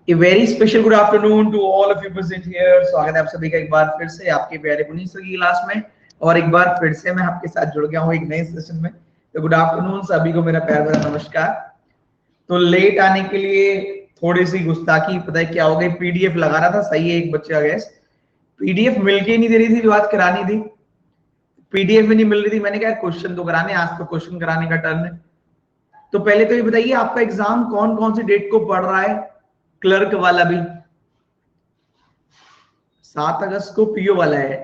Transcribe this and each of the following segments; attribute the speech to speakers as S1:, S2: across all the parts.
S1: A very special good afternoon to all of you present here. स्वागत है आप सभी का एक बार फिर से आपके प्यारे पुनीत सर की क्लास में, और एक बार फिर से मैं आपके साथ जुड़ गया हूँ एक नए सेशन में। तो गुड आफ्टरनून सभी को, मेरा प्यार भरा नमस्कार। तो लेट आने के लिए थोड़ी सी गुस्ताखी, पता है क्या हो गई, पीडीएफ लगा रहा था, सही है, एक बच्चे का गैस पीडीएफ मिलके नहीं दे रही थी जो आज करानी थी, पीडीएफ में नहीं मिल रही थी। मैंने कहा क्वेश्चन तो कराने, आज तो क्वेश्चन कराने का टर्न है। तो पहले तो ये बताइए आपका एग्जाम कौन कौन सी डेट को पढ़ रहा है? क्लर्क वाला भी 7 अगस्त को पीओ वाला है।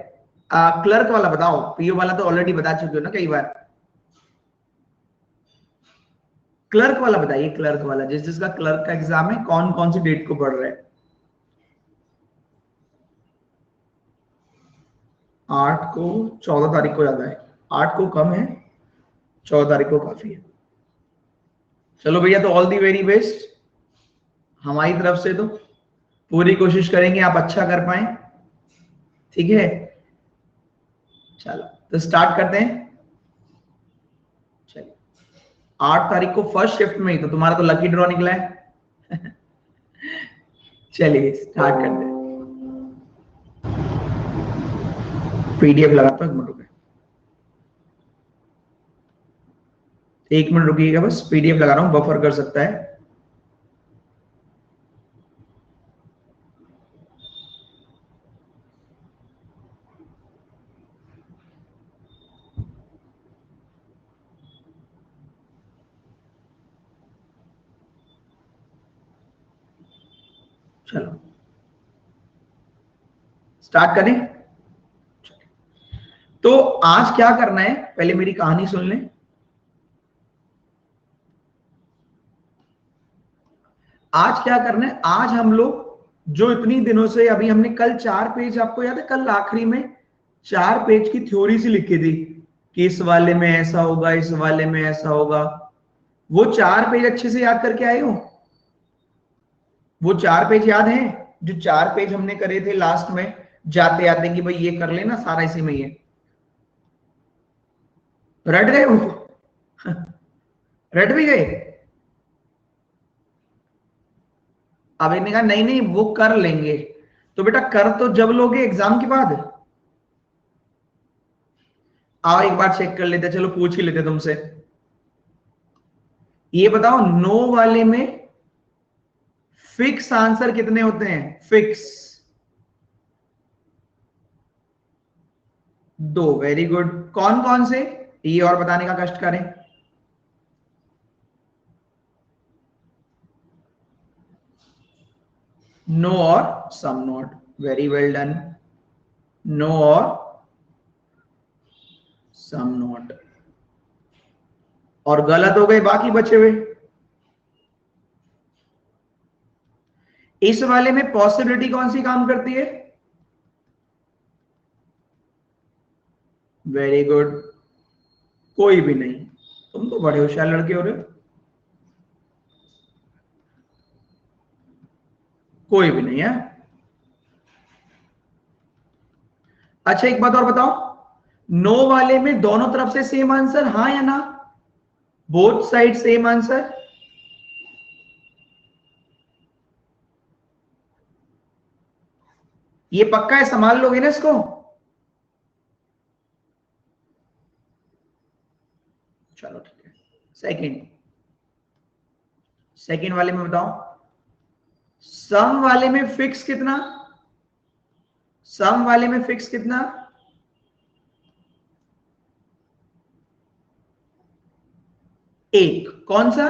S1: क्लर्क वाला बताओ, पीओ वाला तो ऑलरेडी बता चुके हो ना कई बार। क्लर्क वाला बताइए, क्लर्क वाला जिसका क्लर्क का एग्जाम है कौन कौन सी डेट को पढ़ रहे हैं? 8 को, 14 तारीख को ज्यादा है, 8 को कम है, 14 तारीख को काफी है। चलो भैया, तो ऑल दी वेरी बेस्ट हमारी तरफ से। तो पूरी कोशिश करेंगे आप अच्छा कर पाए, ठीक है। चलो तो स्टार्ट करते हैं। चलिए 8 तारीख को फर्स्ट शिफ्ट में ही तो तुम्हारा तो लकी ड्रॉ निकला है। चलिए स्टार्ट करते हैं। पीडीएफ लगाता हूँ, 1 मिनट रुकिएगा, बस पीडीएफ लगा रहा हूँ, बफर कर सकता है। चलो स्टार्ट करें। तो आज क्या करना है, पहले मेरी कहानी सुन लें। आज क्या करना है, आज हम लोग जो इतनी दिनों से, अभी हमने कल 4 पेज, आपको याद है कल आखिरी में 4 पेज की थ्योरी सी लिखी थी कि इस वाले में ऐसा होगा, इस वाले में ऐसा होगा। वो 4 पेज अच्छे से याद करके आए हो? वो 4 पेज याद हैं जो 4 पेज हमने करे थे लास्ट में, जाते आते कि भाई ये कर लेना सारा इसी में ही है? रट गए हो? रट भी गए? अब इन्होंने कहा नहीं नहीं वो कर लेंगे, तो बेटा कर तो जब लोगे एग्जाम के बाद। आओ एक बार चेक कर लेते, चलो पूछ ही लेते तुमसे। ये बताओ, नो वाले में फिक्स आंसर कितने होते हैं? फिक्स 2। Very good. कौन कौन से, ये और बताने का कष्ट करें। नो और some not, very well done. No और सम नॉट, और गलत हो गए बाकी बचे हुए। इस वाले में पॉसिबिलिटी कौन सी काम करती है? वेरी गुड, कोई भी नहीं। तुम तो बड़े होशियार लड़के हो रहे हो। कोई भी नहीं है। अच्छा एक बात और बताओ, नो वाले में दोनों तरफ से सेम आंसर, हाँ या ना? Both side same answer? ये पक्का है, संभाल लोगे ना इसको? चलो ठीक है। सेकंड, सेकंड वाले में बताओ, सम वाले में फिक्स कितना? सम वाले में फिक्स कितना? एक। कौन सा?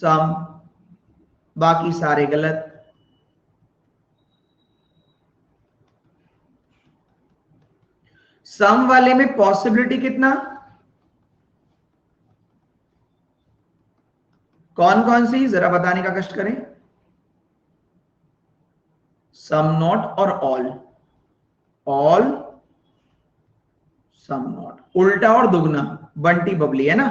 S1: सम, बाकी सारे गलत। सम वाले में पॉसिबिलिटी कितना? कौन कौन सी, जरा बताने का कष्ट करें। सम नॉट और ऑल। ऑल, सम नॉट, उल्टा और दुगना, बंटी बबली है ना?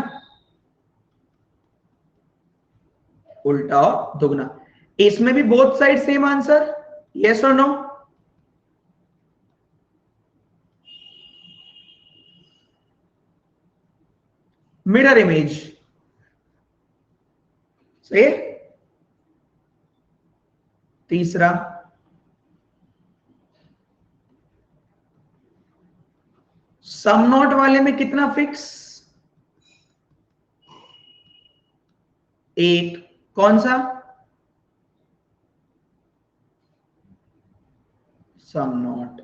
S1: उल्टा और दुगना। इसमें भी both side same answer, yes और नो? मिरर इमेज, सही है। तीसरा, सम नॉट वाले में कितना फिक्स? 8। कौन सा? Some not.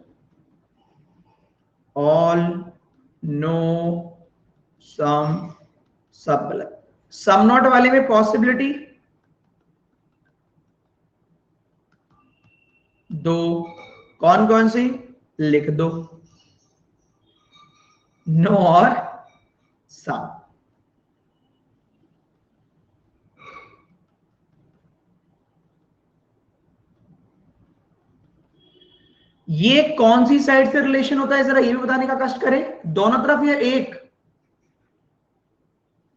S1: All, no, some, सब गलत। सम नॉट वाले में पॉसिबिलिटी 2। कौन कौन सी? लिख दो, नो और सम। ये कौन सी साइड से रिलेशन होता है, जरा ये भी बताने का कष्ट करें। दोनों तरफ या एक?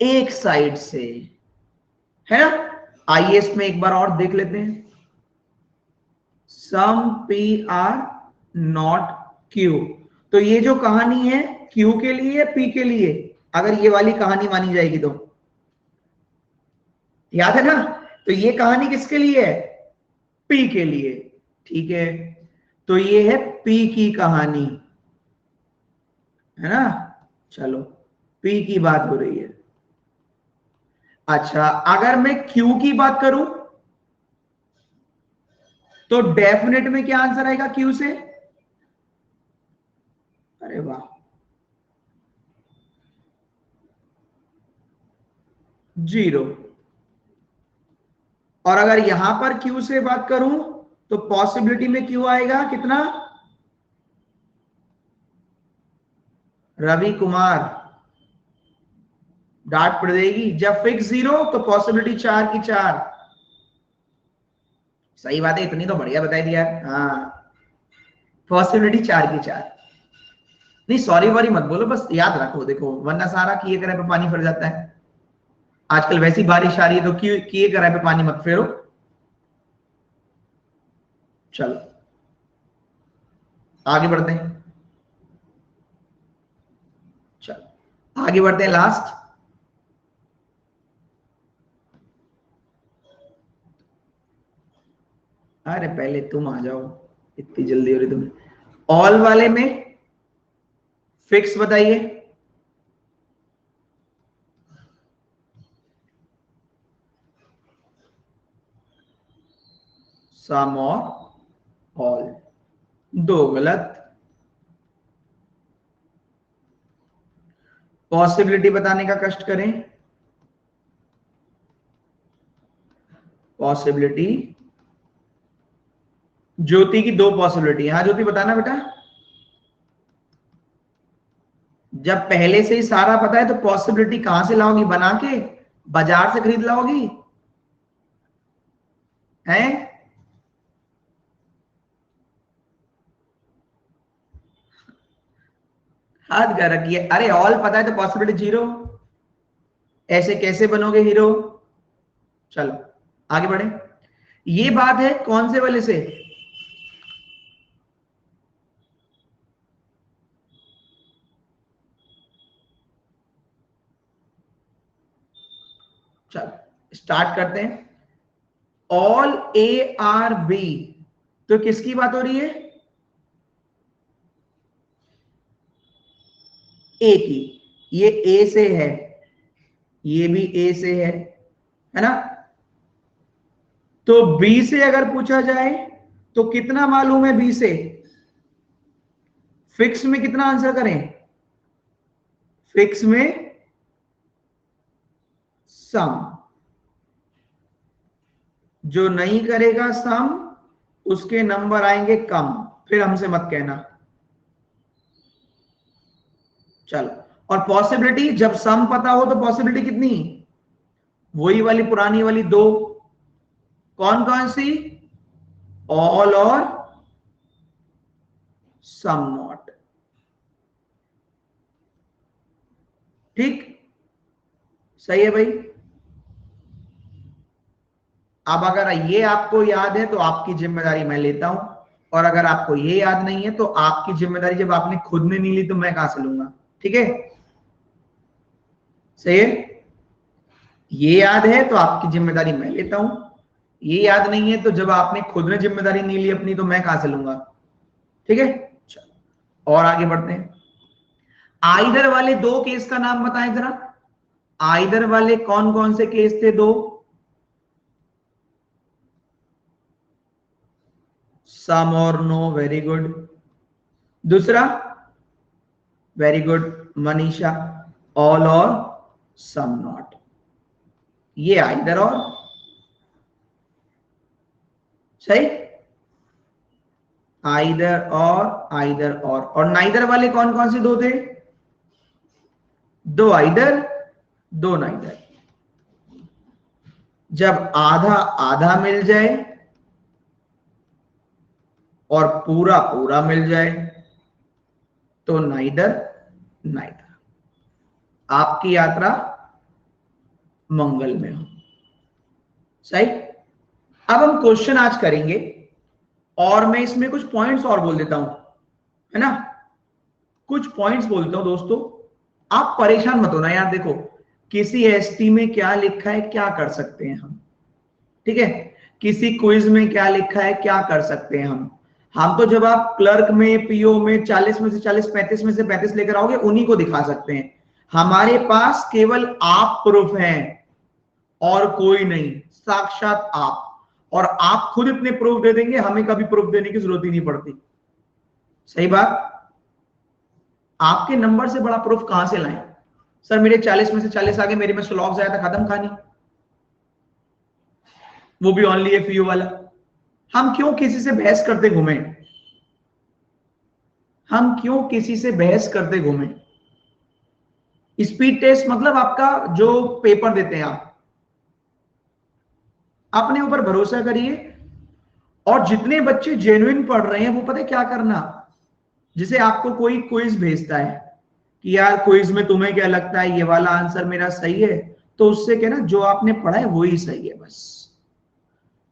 S1: एक साइड से, है ना। आइए इसमें एक बार और देख लेते हैं। Some P R not Q. तो ये जो कहानी है क्यू के लिए, पी के लिए, अगर ये वाली कहानी मानी जाएगी तो, याद है ना। तो ये कहानी किसके लिए है? पी के लिए। ठीक है, तो ये है पी की कहानी, है ना। चलो, पी की बात हो रही है। अच्छा, अगर मैं क्यू की बात करूं तो डेफिनेट में क्या आंसर आएगा क्यू से? अरे वाह, 0। और अगर यहां पर क्यू से बात करूं तो पॉसिबिलिटी में क्यू आएगा कितना? रवि कुमार। डांट पड़ जाएगी। जब फिक्स 0 तो पॉसिबिलिटी 4 की 4। सही बात है, इतनी तो बढ़िया बताई दिया। हाँ, पॉसिबिलिटी 4 की 4। नहीं, सॉरी वॉरी मत बोलो, बस याद रखो। देखो, वरना सारा किए करे पे पानी फिर जाता है। आजकल वैसी बारिश आ रही है तो किए करे पे पानी मत फेरो। चलो आगे बढ़ते हैं। चलो आगे बढ़ते हैं। लास्ट, अरे पहले तुम आ जाओ, इतनी जल्दी हो रही तुम्हें। ऑल वाले में फिक्स बताइए। सम और ऑल, 2 गलत। पॉसिबिलिटी बताने का कष्ट करें। पॉसिबिलिटी, ज्योति की 2 पॉसिबिलिटी। हाँ ज्योति, बताना बेटा। जब पहले से ही सारा पता है तो पॉसिबिलिटी कहां से लाओगी? बना के बाजार से खरीद लाओगी? हैं? हाथ कर रखिए। अरे ऑल पता है तो पॉसिबिलिटी 0, ऐसे कैसे बनोगे हीरो? चलो आगे बढ़े। ये बात है कौन से वाले से? चलो स्टार्ट करते हैं। ऑल ए आर बी, तो किसकी बात हो रही है? ए की। ये ए से है, ये भी ए से है ना। तो बी से अगर पूछा जाए तो कितना मालूम है बी से? फिक्स में कितना आंसर करें? फिक्स में सम। जो नहीं करेगा सम उसके नंबर आएंगे कम, फिर हमसे मत कहना। चलो, और पॉसिबिलिटी, जब सम पता हो तो पॉसिबिलिटी कितनी? वही वाली पुरानी वाली 2। कौन कौन सी? ऑल और सम नॉट। ठीक, सही है भाई। अब अगर ये आपको याद है तो आपकी जिम्मेदारी मैं लेता हूं, और अगर आपको ये याद नहीं है तो आपकी जिम्मेदारी जब आपने खुद ने नहीं ली तो मैं कहां से लूंगा? ठीक है, सही है। ये याद है तो आपकी जिम्मेदारी मैं लेता हूं, ये याद नहीं है तो जब आपने खुद ने जिम्मेदारी नहीं ली अपनी तो मैं कहां से लूंगा। ठीक है, चलो और आगे बढ़ते हैं। आइदर वाले दो केस का नाम बताएं जरा। आइदर वाले कौन कौन से केस थे दो? सम और नो, वेरी गुड। दूसरा, वेरी गुड मनीषा, ऑल और सम नॉट। ये आइदर और, सही। आइदर और नाइदर वाले कौन कौन से दो थे? दो आइदर, दो नाइदर। जब आधा आधा मिल जाए और पूरा पूरा मिल जाए तो नाइदर नाइदर। आपकी यात्रा मंगल में हो, सही। अब हम क्वेश्चन आज करेंगे और मैं इसमें कुछ पॉइंट्स और बोल देता हूं, है ना। कुछ पॉइंट्स बोलता हूं दोस्तों, आप परेशान मत होना यार। देखो किसी एसटी में क्या लिखा है, क्या कर सकते हैं हम, ठीक है। किसी क्विज में क्या लिखा है, क्या कर सकते हैं हम तो जब आप क्लर्क में, पीओ में 40 में से 40, 35 में से 35 लेकर आओगे उन्हीं को दिखा सकते हैं। हमारे पास केवल आप प्रूफ हैं और कोई नहीं, साक्षात आप। और आप खुद इतने प्रूफ दे देंगे, हमें कभी प्रूफ देने की जरूरत ही नहीं पड़ती। सही बात। आपके नंबर से बड़ा प्रूफ कहां से लाएं? सर मेरे 40 में से 40 आ गए, मेरे में स्लॉग्स आया था, खत्म कहानी। वो भी ओनली ए फीयू वाला। हम क्यों किसी से बहस करते घूमे? हम क्यों किसी से बहस करते घूमे? स्पीड टेस्ट मतलब आपका जो पेपर देते हैं आप, अपने ऊपर भरोसा करिए। और जितने बच्चे जेन्युइन पढ़ रहे हैं वो पता है क्या करना, जिसे आपको कोई क्विज भेजता है कि यार क्विज में तुम्हें क्या लगता है ये वाला आंसर मेरा सही है, तो उससे कहना जो आपने पढ़ा है वही सही है, बस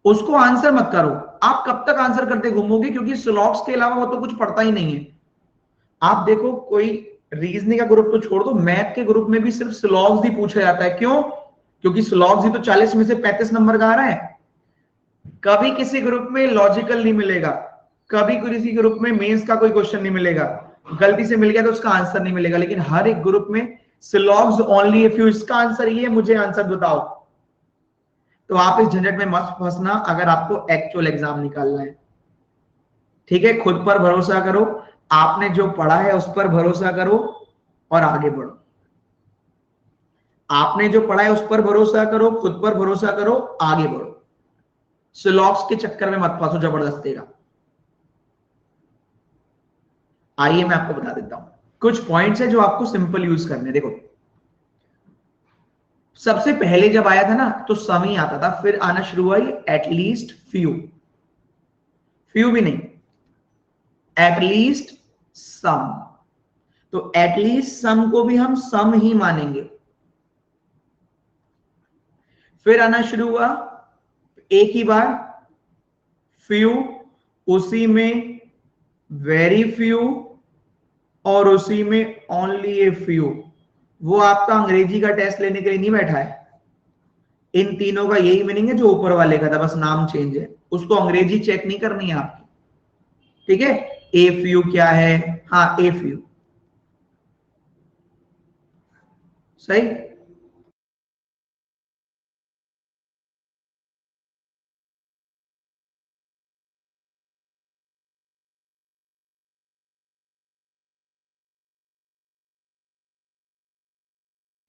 S1: उसको आंसर मत करो। आप कब तक आंसर करते घूमोगे, क्योंकि स्लॉग्स के अलावा वो तो कुछ पढ़ता ही नहीं है। आप देखो कोई रीजनिंग का ग्रुप तो छोड़ दो, मैथ के ग्रुप में भी सिर्फ स्लॉग्स ही पूछा जाता है। क्यों? क्योंकि स्लॉग्स ही तो 40 में से 35 नंबर का आ रहा है। कभी किसी ग्रुप में लॉजिकल नहीं मिलेगा, कभी किसी ग्रुप में मेंस का कोई क्वेश्चन नहीं मिलेगा, गलती से मिल गया तो उसका आंसर नहीं मिलेगा। लेकिन हर एक ग्रुप में स्लॉग्स ओनली इफ यू, इसका आंसर ये है, मुझे आंसर बताओ। तो आप इस झंझट में मत फंसना अगर आपको एक्चुअल एग्जाम निकालना है। ठीक है, खुद पर भरोसा करो, आपने जो पढ़ा है उस पर भरोसा करो और आगे बढ़ो। आपने जो पढ़ा है उस पर भरोसा करो, खुद पर भरोसा करो, आगे बढ़ो। स्लॉग्स के चक्कर में मत फंसो जबरदस्ती का। आइए मैं आपको बता देता हूं कुछ पॉइंट्स है जो आपको सिंपल यूज करने। देखो सबसे पहले जब आया था ना तो सम ही आता था, फिर आना शुरू हुआ एटलीस्ट फ्यू। फ्यू भी नहीं, एटलीस्ट सम। तो एटलीस्ट सम को भी हम सम ही मानेंगे। फिर आना शुरू हुआ एक ही बार फ्यू, उसी में वेरी फ्यू और उसी में ओनली ए फ्यू। वो आपका अंग्रेजी का टेस्ट लेने के लिए नहीं बैठा है। इन तीनों का यही मीनिंग है जो ऊपर वाले का था, बस नाम चेंज है। उसको अंग्रेजी चेक नहीं करनी है आपकी, ठीक है। ए फ्यू क्या है? हाँ ए फ्यू, सही।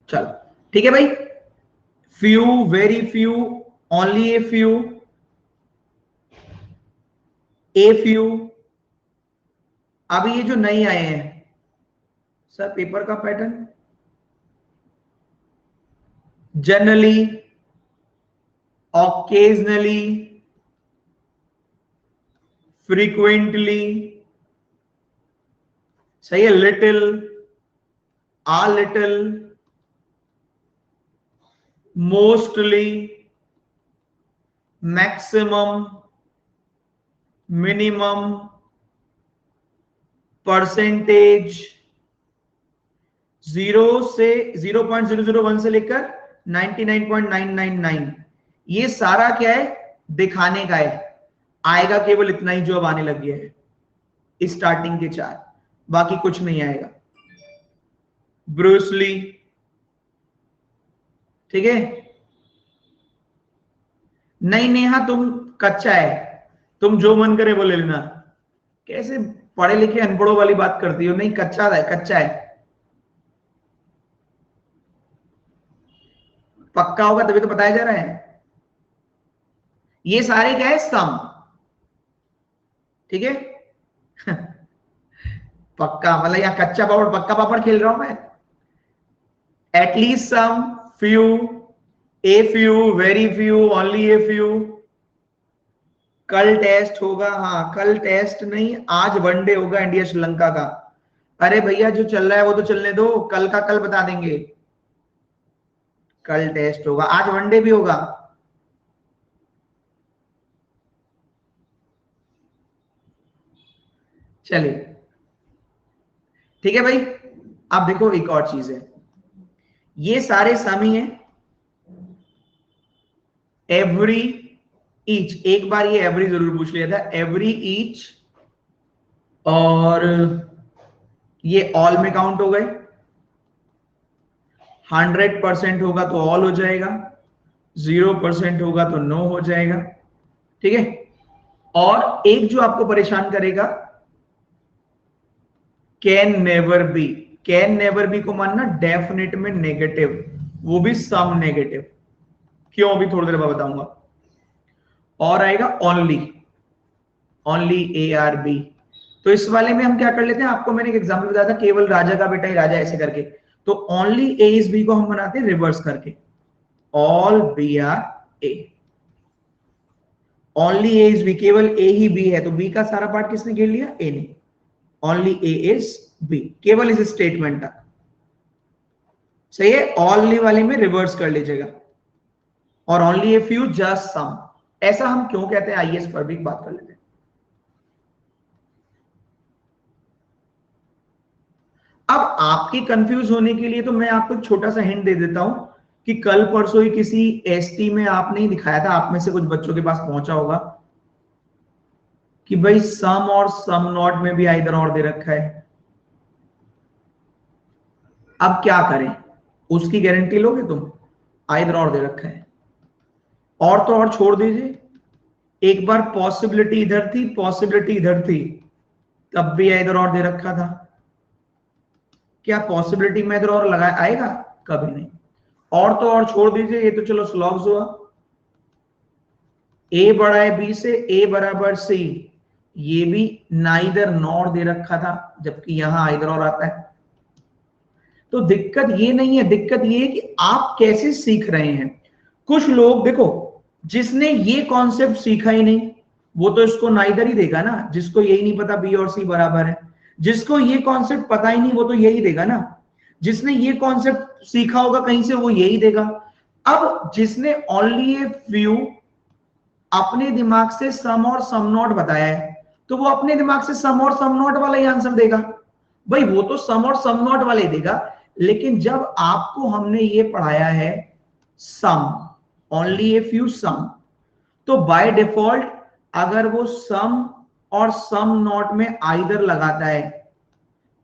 S1: चलो ठीक है भाई। Few, very few, only a few, a few. अब ये जो नए आए हैं सर पेपर का पैटर्न, जनरली, ऑकेजनली, फ्रीक्वेंटली, सही है, लिटिल, आ little, mostly, maximum, minimum, percentage, 0.001 से लेकर 99.999, ये सारा क्या है? दिखाने का है, आएगा केवल इतना ही जो अब आने लग गया है, स्टार्टिंग के 4, बाकी कुछ नहीं आएगा। ब्रूस ली, ठीक है। नहीं नेहा तुम कच्चा है, तुम जो मन करे वो ले लेना। कैसे पढ़े लिखे अनपढ़ों वाली बात करती हो? नहीं कच्चा है, कच्चा है। पक्का होगा तभी तो बताया जा रहा है। ये सारे क्या है? सम, ठीक है। पक्का मतलब यहाँ कच्चा पापड़ पक्का पापड़ खेल रहा हूं मैं। At least some, few, a few, very few, only a few. कल टेस्ट होगा, हाँ कल टेस्ट नहीं, आज वनडे होगा इंडिया श्रीलंका का। अरे भैया जो चल रहा है वो तो चलने दो, कल का कल बता देंगे। कल टेस्ट होगा, आज वनडे भी होगा। चलिए ठीक है भाई। अब देखो एक और चीज है, ये सारे सम ही है। एवरी ईच, एक बार ये एवरी जरूर पूछ लिया था, एवरी ईच, और ये ऑल में काउंट हो गए। 100% होगा तो ऑल हो जाएगा, 0% होगा तो नो हो जाएगा, ठीक है। और एक जो आपको परेशान करेगा, can never be. Can never be को मानना डेफिनेट में नेगेटिव, वो भी सम नेगेटिव। क्यों अभी थोड़ी देर बाद बताऊंगा। और आएगा only, only A are B. तो इस वाले में हम क्या कर लेते हैं, आपको मैंने एक एग्जांपल बताया था, केवल राजा का बेटा ही राजा ऐसे करके। तो ओनली ए इज बी को हम बनाते हैं रिवर्स करके, all B are A. Only A is B, केवल ए ही बी है, तो बी का सारा पार्ट किसने घेर लिया? ए ने। ओनली ए इज बी, केवल इस स्टेटमेंट तक, सही है। ओनली वाले में रिवर्स कर लीजिएगा। और only a few just some, ऐसा हम क्यों कहते हैं आइए इस पर भी बात कर लेते हैं। अब आपकी कंफ्यूज होने के लिए तो मैं आपको एक छोटा सा हिंट दे देता हूं कि कल परसों ही किसी एसटी में आपने ही दिखाया था, आप में से कुछ बच्चों के पास पहुंचा होगा कि भाई सम और सम नॉट में भी आइदर और दे रखा है। अब क्या करें, उसकी गारंटी लोगे तुम? आइदर और दे रखा है, और तो और छोड़ दीजिए। एक बार पॉसिबिलिटी इधर थी, पॉसिबिलिटी इधर थी, तब भी इधर और दे रखा था। क्या पॉसिबिलिटी में इधर और लगा आएगा? कभी नहीं। और तो और छोड़ दीजिए, ये तो चलो स्लॉग्स हुआ। ए बड़ा है बी से, ए बराबर सी, ये भी नाइदर नॉर दे रखा था, जबकि यहां आइदर और आता है। तो दिक्कत ये नहीं है, दिक्कत ये है कि आप कैसे सीख रहे हैं। कुछ लोग देखो, जिसने ये कॉन्सेप्ट सीखा ही नहीं वो तो इसको नाइदर ही देगा ना, जिसको यही नहीं पता बी और सी बराबर है। जिसको ये कॉन्सेप्ट पता ही नहीं वो तो यही देगा ना। जिसने ये कॉन्सेप्ट सीखा होगा कहीं से वो यही देगा। अब जिसने ओनली ए फ्यू अपने दिमाग से सम और सम नॉट बताया है, तो वो अपने दिमाग से सम और सम नॉट वाला ही आंसर देगा। भाई वो तो सम और सम नॉट वाले देगा, लेकिन जब आपको हमने ये पढ़ाया है सम, ओनली ए फ्यू सम, तो बाय डिफॉल्ट अगर वो सम और सम नॉट में आइदर लगाता है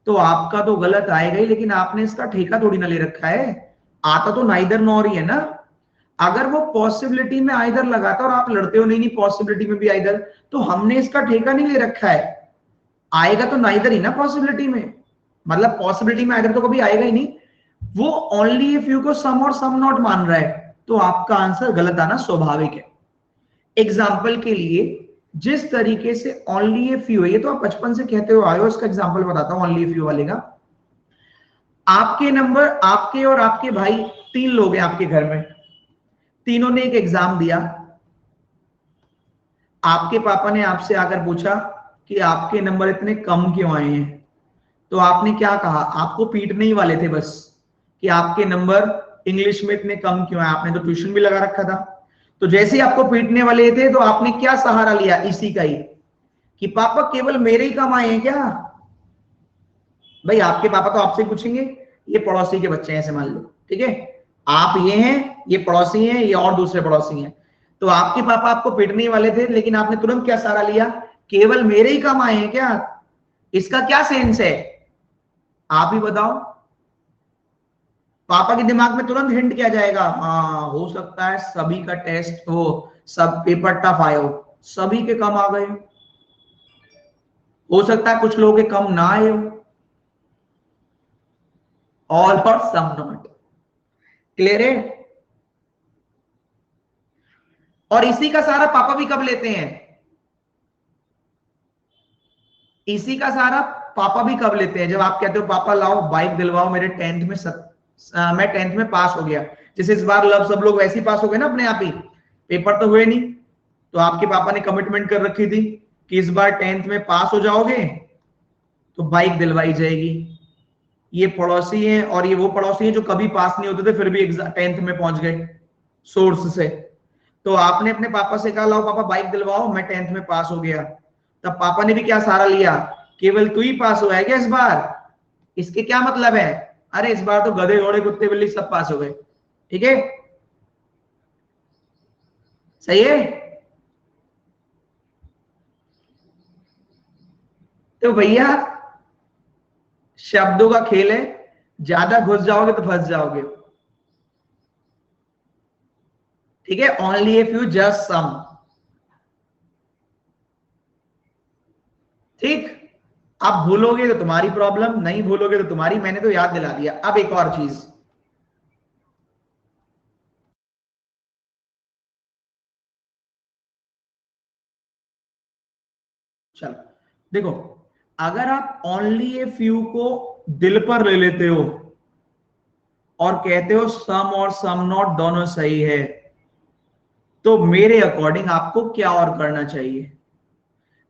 S1: तो आपका तो गलत आएगा ही, लेकिन आपने इसका ठेका थोड़ी ना ले रखा है, आता तो नाइदर नॉर ही है ना। अगर वो पॉसिबिलिटी में आइदर लगाता और आप लड़ते हो नहीं नहीं पॉसिबिलिटी में भी आइदर, तो हमने इसका ठेका नहीं ले रखा है, आएगा तो नाइदर ही ना पॉसिबिलिटी में। मतलब पॉसिबिलिटी में आइदर तो कभी आएगा ही नहीं, वो ओनली ए फ्यू को सम और सम नॉट मान रहा है, तो आपका आंसर गलत आना स्वाभाविक है। एग्जाम्पल के लिए, जिस तरीके से ओनली ए फ्यू है, ये तो आप बचपन से कहते हो आए हो, इसका एग्जाम्पल बताता हूं ओनली ए फ्यू वाले का। आपके नंबर, आपके और आपके भाई, 3 लोग हैं आपके घर में, तीनों ने एक एग्जाम दिया। आपके पापा ने आपसे आकर पूछा कि आपके नंबर इतने कम क्यों आए हैं, तो आपने क्या कहा? आपको पीटने ही वाले थे बस कि आपके नंबर इंग्लिश में इतने कम क्यों आए, आपने तो ट्यूशन भी लगा रखा था। तो जैसे ही आपको पीटने वाले थे तो आपने क्या सहारा लिया? इसी का ही, कि पापा केवल मेरे ही कम आए हैं क्या? भाई आपके पापा तो आपसे पूछेंगे, ये पड़ोसी के बच्चे हैं ऐसे मान लो, ठीक है, आप ये हैं, ये पड़ोसी हैं, ये और दूसरे पड़ोसी हैं, तो आपके पापा आपको पीटने वाले थे, लेकिन आपने तुरंत क्या सहारा लिया, केवल मेरे ही कम आए हैं क्या? इसका क्या सेंस है, आप ही बताओ। पापा के दिमाग में तुरंत हिंट किया जाएगा, हाँ हो सकता है सभी का टेस्ट हो, सब पेपर टफ आए हो, सभी के कम आ गए, हो सकता है कुछ लोगों के कम ना आए हो, ऑल और सम नॉट। क्लियर है? और इसी का सारा पापा भी कब लेते हैं, इसी का सारा पापा भी कब लेते हैं, जब आप कहते हो पापा लाओ बाइक दिलवाओ मेरे टेंथ में मैं टेंथ में पास हो गया। जैसे इस बार सब लोग वैसे ही पास हो गए ना अपने आप ही, पेपर तो हुए नहीं, तो आपके पापा ने कमिटमेंट कर रखी थी कि इस बार टेंथ में पास हो जाओगे तो बाइक दिलवाई जाएगी। ये पड़ोसी हैं और ये वो पड़ोसी हैं जो कभी पास नहीं होते थे फिर भी टेंथ में पहुंच गए सोर्स से। तो आपने अपने पापा से कहा लाओ पापा बाइक दिलवाओ मैं टेंथ में पास हो गया, तब पापा ने भी क्या सहारा लिया, केवल तू ही पास हुआ है क्या इस बार, इसके क्या मतलब है, अरे इस बार तो गधे घोड़े कुत्ते बिल्ली सब पास हो गए। ठीक है, सही है? तो भैया शब्दों का खेल है, ज्यादा घुस जाओगे तो फंस जाओगे। ठीक है, only if you just some. ठीक, आप भूलोगे तो तुम्हारी प्रॉब्लम, नहीं भूलोगे तो तुम्हारी, मैंने तो याद दिला दिया। अब एक और चीज, चलो देखो, अगर आप ओनली ए फ्यू को दिल पर ले लेते हो और कहते हो सम और सम नॉट दोनों सही है, तो मेरे अकॉर्डिंग आपको क्या और करना चाहिए,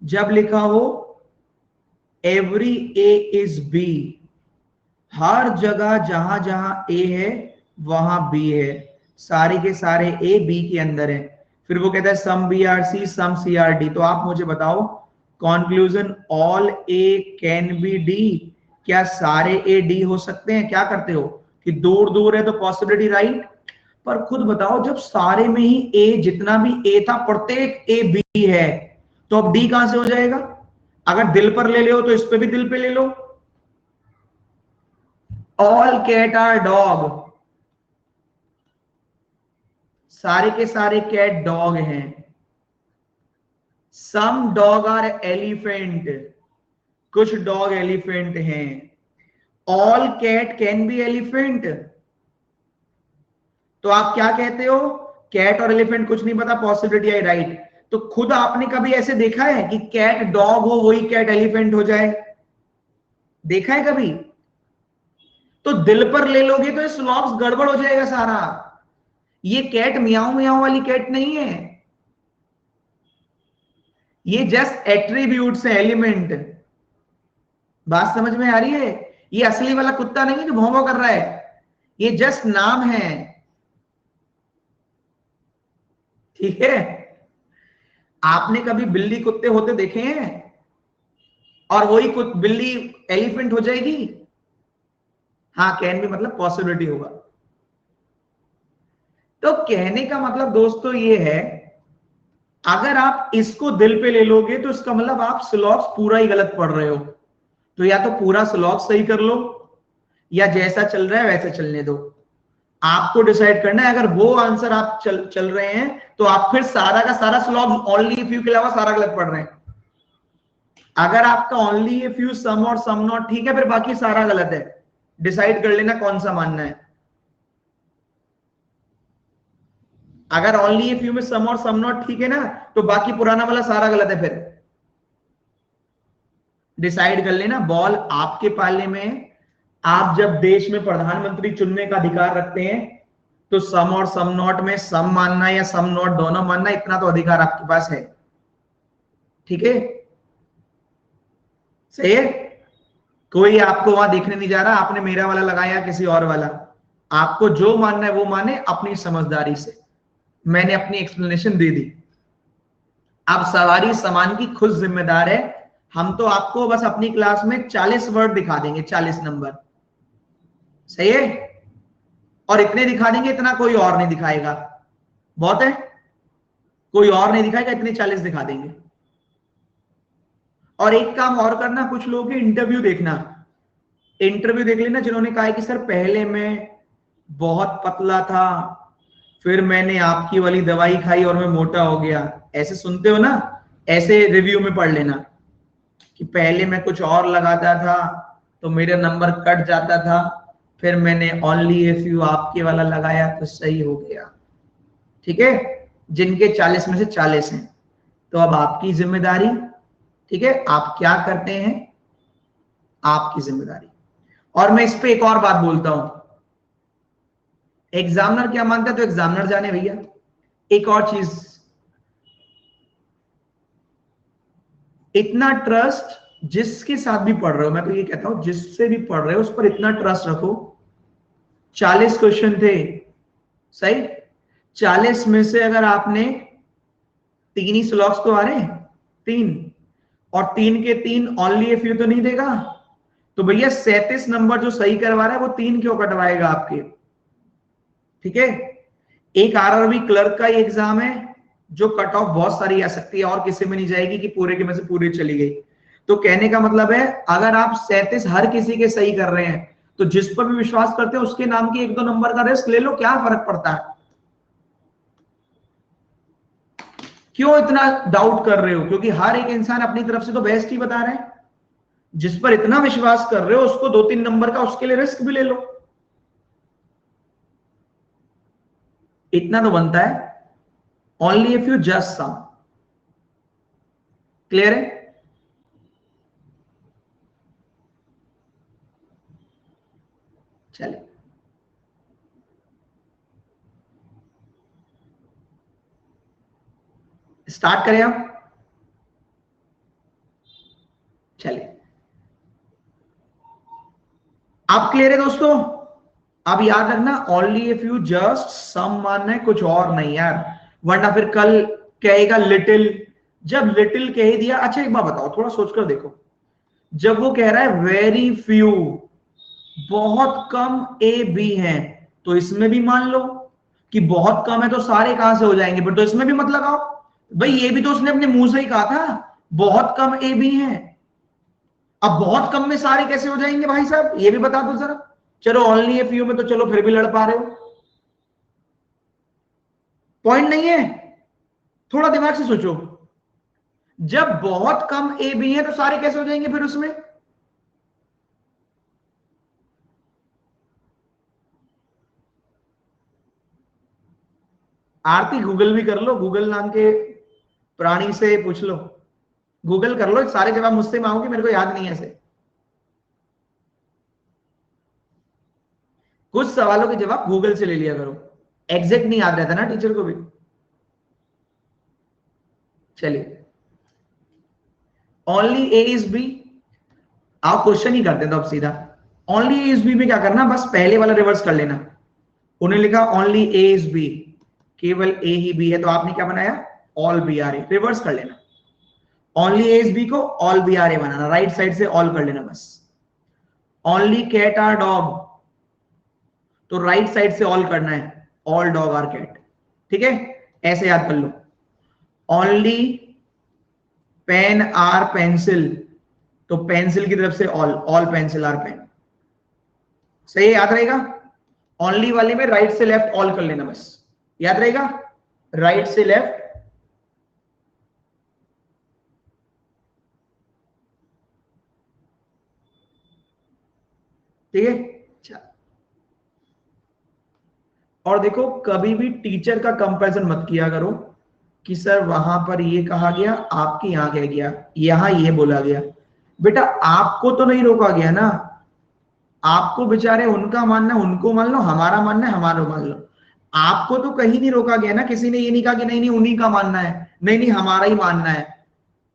S1: जब लिखा हो एवरी ए इज बी, हर जगह जहां जहां ए है वहां बी है, सारे के सारे ए बी के अंदर है, फिर वो कहता है सम बी आर सी सम सी आर डी, तो आप मुझे बताओ conclusion all A can be D, क्या सारे ए डी हो सकते हैं? क्या करते हो कि दूर दूर है तो पॉसिबिलिटी राइट, पर खुद बताओ जब सारे में ही ए, जितना भी ए था प्रत्येक ए बी है, तो अब डी कहां से हो जाएगा? अगर दिल पर ले लो तो इस पे भी दिल पे ले लो, ऑल कैट आर डॉग, सारे के सारे कैट डॉग हैं, सम डॉग आर एलिफेंट, कुछ डॉग एलिफेंट हैं, all cat can be elephant, तो आप क्या कहते हो, कैट और एलिफेंट कुछ नहीं पता, पॉसिबिलिटी आई राइट। तो खुद आपने कभी ऐसे देखा है कि कैट डॉग हो वही कैट एलिफेंट हो जाए, देखा है कभी? तो दिल पर ले लोगे तो स्लॉग्स गड़बड़ हो जाएगा सारा, ये कैट मियाओ मियाओ वाली कैट नहीं है, ये जस्ट एट्रीब्यूट्स है, एलिमेंट। बात समझ में आ रही है? ये असली वाला कुत्ता नहीं है जो भौं भौं कर रहा है, ये जस्ट नाम है। ठीक है, आपने कभी बिल्ली कुत्ते होते देखे हैं और वही बिल्ली एलिफेंट हो जाएगी? हाँ, कैन भी मतलब पॉसिबिलिटी होगा। तो कहने का मतलब दोस्तों ये है, अगर आप इसको दिल पे ले लोगे तो इसका मतलब आप स्लॉग्स पूरा ही गलत पढ़ रहे हो, तो या तो पूरा स्लॉग सही कर लो या जैसा चल रहा है वैसे चलने दो, आपको डिसाइड करना है। अगर वो आंसर आप चल रहे हैं तो आप फिर सारा का सारा स्लॉग ओनली इफ यू के अलावा सारा गलत पढ़ रहे हैं। अगर आपका ओनली इफ यू सम और सम नॉट ठीक है, फिर बाकी सारा गलत है, डिसाइड कर लेना कौन सा मानना है। अगर ओनली इफ यू में सम और सम नॉट ठीक है ना, तो बाकी पुराना वाला सारा गलत है, फिर डिसाइड कर लेना, बॉल आपके पाले में। आप जब देश में प्रधानमंत्री चुनने का अधिकार रखते हैं तो सम और सम नॉट में सम मानना या सम नॉट दोनों मानना, इतना तो अधिकार आपके पास है। ठीक है, सही है? कोई आपको वहां देखने नहीं जा रहा आपने मेरा वाला लगाया किसी और वाला, आपको जो मानना है वो माने अपनी समझदारी से। मैंने अपनी एक्सप्लेनेशन दे दी, अब सवारी सामान की खुद जिम्मेदार है। हम तो आपको बस अपनी क्लास में 40 वर्ड दिखा देंगे, 40 नंबर, सही है? और इतने दिखा देंगे, इतना कोई और नहीं दिखाएगा, बहुत है। कोई और नहीं दिखाएगा, इतने 40 दिखा देंगे। और एक काम और करना, कुछ लोगों के इंटरव्यू देखना, इंटरव्यू देख लेना जिन्होंने कहा है कि सर पहले मैं बहुत पतला था, फिर मैंने आपकी वाली दवाई खाई और मैं मोटा हो गया। ऐसे सुनते हो ना, ऐसे रिव्यू में पढ़ लेना कि पहले मैं कुछ और लगाता था तो मेरा नंबर कट जाता था, फिर मैंने ओनली इफ यू आपके वाला लगाया तो सही हो गया। ठीक है, जिनके 40 में से 40 हैं। तो अब आपकी जिम्मेदारी, ठीक है, आप क्या करते हैं, आपकी जिम्मेदारी। और मैं इस पे एक और बात बोलता हूं, एग्जामिनर क्या मानता है तो एग्जामिनर जाने भैया। एक और चीज, इतना ट्रस्ट जिसके साथ भी पढ़ रहे हो, मैं तो ये कहता हूं जिससे भी पढ़ रहे हो उस पर इतना ट्रस्ट रखो। 40 क्वेश्चन थे, सही, 40 में से अगर आपने 3 ही स्लॉट्स तो आ रहे हैं, 3, और 3 के 3 ओनली इफ यू तो नहीं देगा, तो भैया 37 नंबर जो सही करवा रहा है वो 3 क्यों कटवाएगा आपके। ठीक है, एक आरआरबी क्लर्क का एग्जाम है जो कट ऑफ बहुत सारी आ सकती है और किसी में नहीं जाएगी कि पूरे के में से पूरी चली गई। तो कहने का मतलब है अगर आप 37 हर किसी के सही कर रहे हैं तो जिस पर भी विश्वास करते हैं उसके नाम की 1-2 नंबर का रिस्क ले लो, क्या फर्क पड़ता है। क्यों इतना डाउट कर रहे हो, क्योंकि हर एक इंसान अपनी तरफ से तो बेस्ट ही बता रहे हैं। जिस पर इतना विश्वास कर रहे हो उसको 2-3 नंबर का उसके लिए रिस्क भी ले लो, इतना तो बनता है। Only if you just some, clear है। चलिए स्टार्ट करें आप। चलिए, आप क्लियर है दोस्तों। अब याद रखना only if you just some मानना है, कुछ और नहीं यार, वरना फिर कल कहेगा लिटिल। जब लिटिल कह ही दिया, अच्छा एक बात बताओ, थोड़ा सोचकर देखो, जब वो कह रहा है वेरी फ्यू, बहुत कम ए बी हैं, तो इसमें भी मान लो कि बहुत कम है तो सारे कहां से हो जाएंगे, फिर तो इसमें भी मत लगाओ। भाई ये भी तो उसने अपने मुंह से ही कहा था बहुत कम ए बी हैं। अब बहुत कम में सारे कैसे हो जाएंगे भाई साहब, ये भी बता दो जरा। चलो ओनली ए फ्यू में तो चलो फिर भी लड़ पा रहे हो, पॉइंट नहीं है। थोड़ा दिमाग से सोचो, जब बहुत कम ए बी है तो सारे कैसे हो जाएंगे फिर उसमें। आरती गूगल भी कर लो, गूगल नाम के प्राणी से पूछ लो, गूगल कर लो, सारे जवाब मुझसे मांगोगे, मेरे को याद नहीं है ऐसे। कुछ सवालों के जवाब गूगल से ले लिया करो, एग्जैक्ट नहीं याद रहता ना टीचर को भी। चलिए, ओनली ए इज बी, आप क्वेश्चन ही करते तो अब सीधा ओनली ए इज बी में क्या करना, बस पहले वाला रिवर्स कर लेना। उन्हें लिखा ओनली ए इज बी, केवल ए ही बी है, तो आपने क्या बनाया, all B are A, reverse कर लेना। ओनली ए इज बी को ऑल बी आर ए बनाना, राइट साइड से ऑल कर लेना बस। ओनली कैट आर डॉग, तो राइट साइड से ऑल करना है, ऑल डॉग आर कैट। ठीक है, ऐसे याद कर लो। ओनली पेन आर पेंसिल, तो पेंसिल की तरफ से all, all pencil are pen. सही याद रहेगा। ओनली वाले में राइट से लेफ्ट ऑल कर लेना बस, याद रहेगा, राइट से लेफ्ट। ठीक है, और देखो कभी भी टीचर का कंपैरिजन मत किया करो कि सर वहां पर ये कहा गया, आपके यहां कह गया, यहां ये बोला गया। बेटा आपको तो नहीं रोका गया ना, आपको बेचारे उनका मानना है उनको मान लो, हमारा मानना है हमारा मान लो। आपको तो कहीं नहीं रोका गया ना, किसी ने ये नहीं कहा कि नहीं नहीं उन्हीं का मानना है, नहीं नहीं हमारा ही मानना है।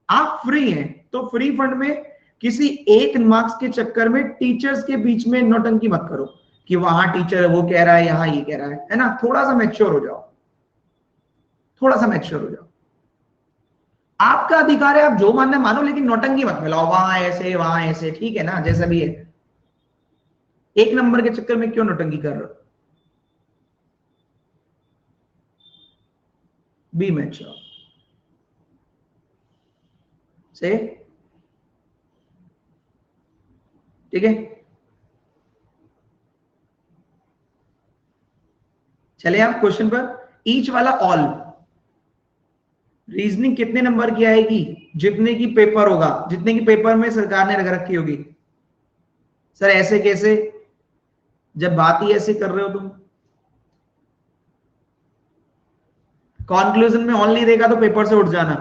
S1: आप फ्री हैं, तो फ्री फंड में किसी एक मार्क्स के चक्कर में टीचर्स के बीच में नौटंकी मत करो कि वहां टीचर वो कह रहा है यहां ये कह रहा है ना। थोड़ा सा मैच्योर हो जाओ, थोड़ा सा मैच्योर हो जाओ। आपका अधिकार है, आप जो मानना है मानो, लेकिन नौटंकी मत मिलाओ, वहां ऐसे, ठीक है ना, जैसा भी है। एक नंबर के चक्कर में क्यों नौटंकी कर रहे हो, बी मैच्योर। से, ठीक है। चले आप क्वेश्चन पर। ईच वाला ऑल, रीजनिंग कितने नंबर की आएगी? जितने की पेपर होगा, जितने की पेपर में सरकार ने लगा रखी होगी। सर ऐसे कैसे, जब बात ही ऐसे कर रहे हो तुम। कॉन्क्लूजन में ऑल नहीं देगा तो पेपर से उठ जाना,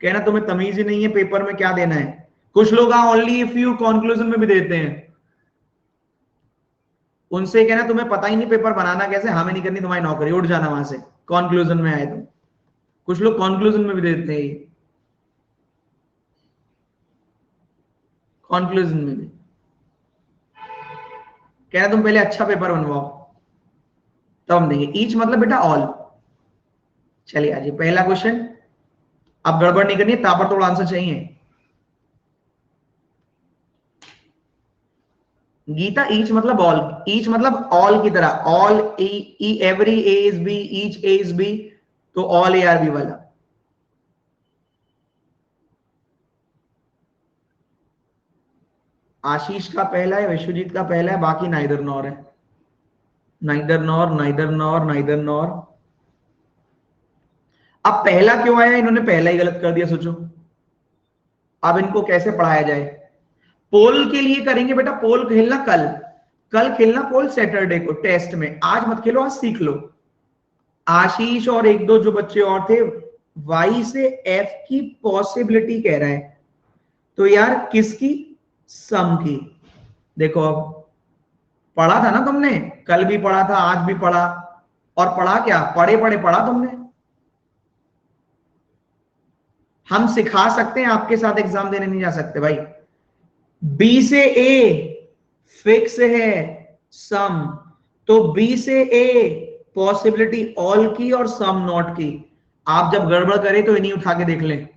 S1: कहना तुम्हें तमीज ही नहीं है पेपर में क्या देना है। कुछ लोग ओनली इफ यू कॉन्क्लूजन में भी देते हैं, उनसे कहना तुम्हें पता ही नहीं पेपर बनाना कैसे, हमें नहीं करनी तुम्हारी नौकरी, उठ जाना वहां से, कॉन्क्लूजन में आए तुम। कुछ लोग कॉन्क्लूजन में भी देते हैं, कॉन्क्लूजन में भी कहना तुम पहले अच्छा पेपर बनवाओ तब हम देंगे। ईच मतलब बेटा ऑल। चलिए आज पहला क्वेश्चन, अब गड़बड़ नहीं करनी, ताबड़तोड़ आंसर चाहिए। गीता ईच मतलब ऑल, ईच मतलब ऑल की तरह, all e every A is B, each A is B, तो ऑल ए आर बी वाला। आशीष का पहला है, विश्वजीत का पहला है, बाकी नाइदर नॉर है। Neither nor, neither nor, neither nor. अब पहला क्यों आया? इन्होंने पहला ही गलत कर दिया, सोचो अब इनको कैसे पढ़ाया जाए। पोल के लिए करेंगे बेटा, पोल खेलना कल, कल खेलना पोल सैटरडे को टेस्ट में, आज मत खेलो, आज सीख लो। आशीष और एक दो जो बच्चे और थे, वाई से एफ की पॉसिबिलिटी कह रहा है, तो यार किसकी? सम की। देखो अब पढ़ा था ना तुमने, कल भी पढ़ा था, आज भी पढ़ा, और पढ़ा क्या? पढ़े पढ़े पढ़ा तुमने। हम सिखा सकते हैं, आपके साथ एग्जाम देने नहीं जा सकते भाई। बी से ए फिक्स है सम, तो बी से ए पॉसिबिलिटी ऑल की और सम नॉट की। आप जब गड़बड़ करें तो इन्हीं उठा के देख लें।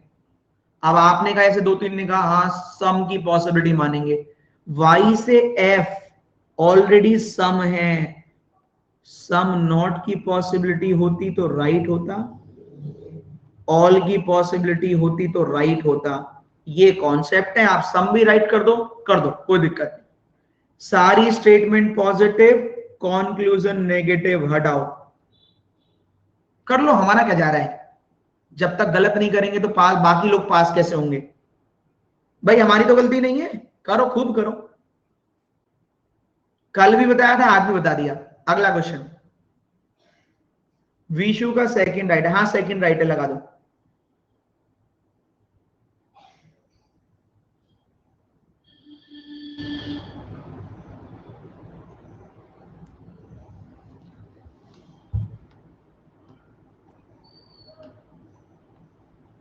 S1: अब आपने कहा, ऐसे दो तीन ने कहा हाँ सम की पॉसिबिलिटी मानेंगे, वाई से एफ ऑलरेडी सम है, सम नॉट की पॉसिबिलिटी होती तो राइट होता, ऑल की पॉसिबिलिटी होती तो राइट होता। ये कॉन्सेप्ट है, आप सम भी राइट कर दो कोई दिक्कत नहीं। सारी स्टेटमेंट पॉजिटिव, कॉन्क्लूजन नेगेटिव हटाओ, कर लो, हमारा क्या जा रहा है। जब तक गलत नहीं करेंगे तो पास, बाकी लोग पास कैसे होंगे भाई? हमारी तो गलती नहीं है, करो खूब करो। कल भी बताया था, आज भी बता दिया। अगला क्वेश्चन, विशु का सेकंड राइट है, हाँ सेकंड राइट है, लगा दो।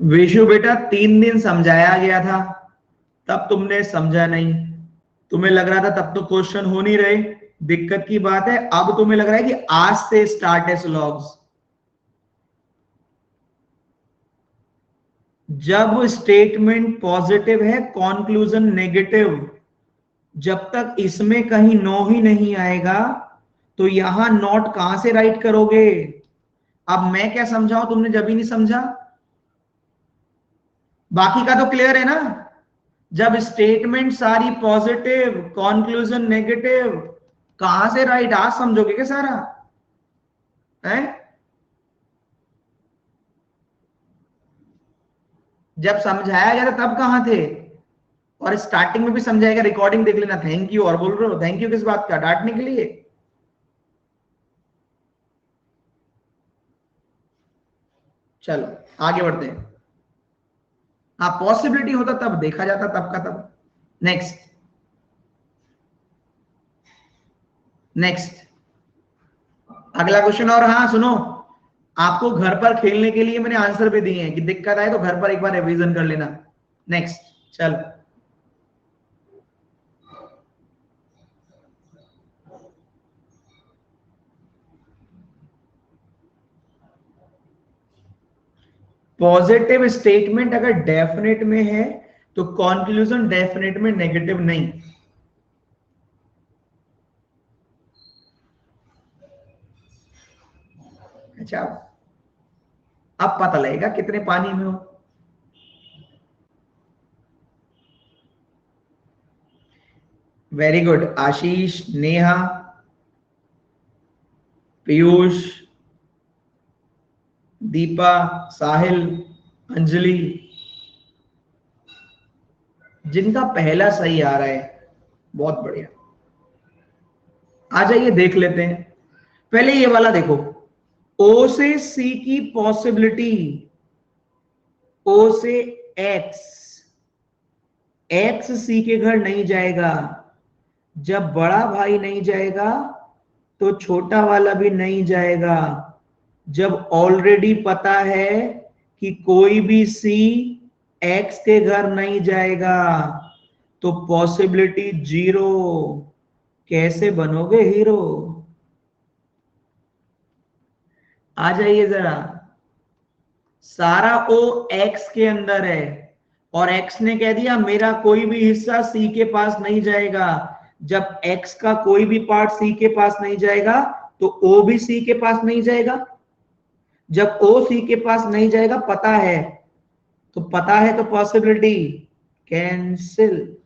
S1: विशु बेटा 3 दिन समझाया गया था, तब तुमने समझा नहीं, तुम्हें लग रहा था तब तो क्वेश्चन हो नहीं रहे, दिक्कत की बात है। अब तुम्हें लग रहा है कि आज से स्टार्ट है स्लॉग्स। जब स्टेटमेंट पॉजिटिव है, कॉन्क्लूजन नेगेटिव, जब तक इसमें कहीं नो ही नहीं आएगा तो यहां नॉट कहां से राइट करोगे? अब मैं क्या समझाऊं, तुमने जब ही नहीं समझा। बाकी का तो क्लियर है ना? जब स्टेटमेंट सारी पॉजिटिव, कॉन्क्लूजन नेगेटिव, कहां से राइट आज समझोगे क्या सारा है? जब समझाया गया था तब कहां थे? और स्टार्टिंग में भी समझाएगा, रिकॉर्डिंग देख लेना। थैंक यू और बोल रहे हो, थैंक यू किस बात का? डांटने के लिए? चलो आगे बढ़ते हैं। हाँ पॉसिबिलिटी होता तब देखा जाता, तब का तब। नेक्स्ट, नेक्स्ट अगला क्वेश्चन। और हाँ सुनो, आपको घर पर खेलने के लिए मैंने आंसर भी दिए हैं कि दिक्कत आए तो घर पर एक बार रिवीजन कर लेना। नेक्स्ट चल, पॉजिटिव स्टेटमेंट अगर डेफिनेट में है तो कंक्लूजन डेफिनेट में नेगेटिव नहीं। अच्छा, अब पता लगेगा कितने पानी में हो। Very good. आशीष, नेहा, पीयूष, दीपा, साहिल, अंजलि, जिनका पहला सही आ रहा है बहुत बढ़िया। आ जाइए देख लेते हैं। पहले ये वाला देखो, ओ से सी की पॉसिबिलिटी, ओ से एक्स, एक्स सी के घर नहीं जाएगा। जब बड़ा भाई नहीं जाएगा तो छोटा वाला भी नहीं जाएगा। जब ऑलरेडी पता है कि कोई भी सी एक्स के घर नहीं जाएगा तो पॉसिबिलिटी 0। कैसे बनोगे हीरो? आ जाइए जरा। सारा ओ एक्स के अंदर है और एक्स ने कह दिया मेरा कोई भी हिस्सा सी के पास नहीं जाएगा। जब एक्स का कोई भी पार्ट सी के पास नहीं जाएगा तो ओ भी सी के पास नहीं जाएगा। जब ओ सी के पास नहीं जाएगा, पता है तो पॉसिबिलिटी कैंसिल।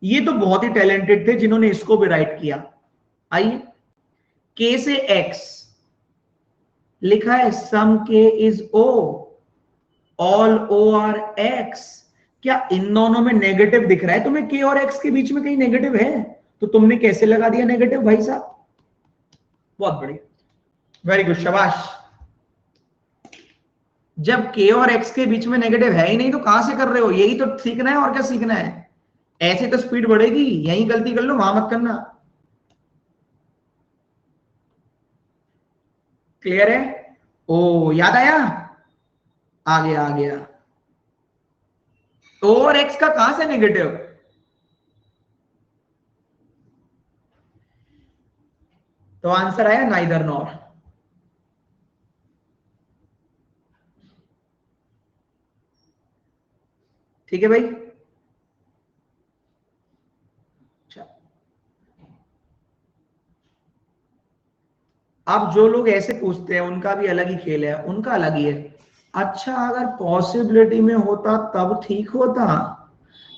S1: ये तो बहुत ही टैलेंटेड थे जिन्होंने इसको भी राइट किया। आइए, के से एक्स लिखा है, some K is O, all O are X. क्या इन दोनों में नेगेटिव दिख रहा है तुम्हें? के और एक्स के बीच में कहीं नेगेटिव है? तो तुमने कैसे लगा दिया नेगेटिव भाई साहब? बहुत बढ़िया, वेरी गुड, शाबाश। जब के और एक्स के बीच में नेगेटिव है ही नहीं तो कहां से कर रहे हो? यही तो सीखना है, और क्या सीखना है? ऐसे तो स्पीड बढ़ेगी। यही गलती कर लो, वहां मत करना। क्लियर है? ओ याद आया? आ गया आ गया। तो और एक्स का कहां से नेगेटिव? तो आंसर आया नाइदर नॉर। ठीक है भाई। अब जो लोग ऐसे पूछते हैं उनका भी अलग ही खेल है, उनका अलग ही है। अच्छा अगर पॉसिबिलिटी में होता तब ठीक होता,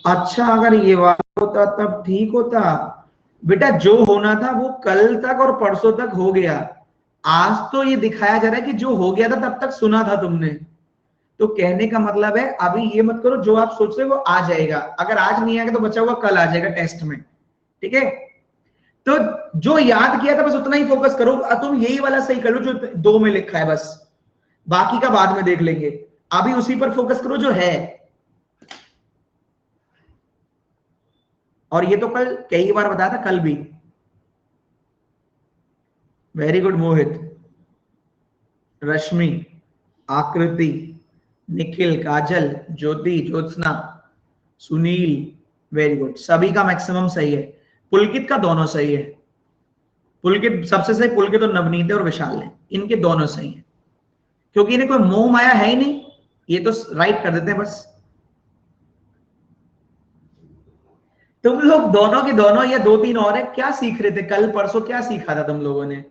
S1: अच्छा अगर ये वाला होता तब ठीक होता। बेटा जो होना था वो कल तक और परसों तक हो गया। आज तो ये दिखाया जा रहा है कि जो हो गया था तब तक सुना था तुमने। तो कहने का मतलब है अभी ये मत करो, जो आप सोच रहे हो वो आ जाएगा। अगर आज नहीं आएगा तो बचा हुआ कल आ जाएगा टेस्ट में। ठीक है? तो जो याद किया था बस उतना ही फोकस करो। तुम यही वाला सही करो जो 2 में लिखा है, बस बाकी का बाद में देख लेंगे। अभी उसी पर फोकस करो जो है। और ये तो कल कई बार बताया था, कल भी। वेरी गुड मोहित, रश्मि, आकृति, निखिल, काजल, ज्योति, ज्योत्सना, सुनील, वेरी गुड। सभी का मैक्सिमम सही है। पुलकित का दोनों सही है। पुलकित सबसे सही, पुलकित और नवनीत और विशाल ने, इनके दोनों सही है क्योंकि इन्हें कोई मोह माया है ही नहीं। ये तो राइट कर देते हैं बस। तुम लोग दोनों के दोनों या 2-3 और है, क्या सीख रहे थे कल परसों? क्या सीखा था तुम लोगों ने?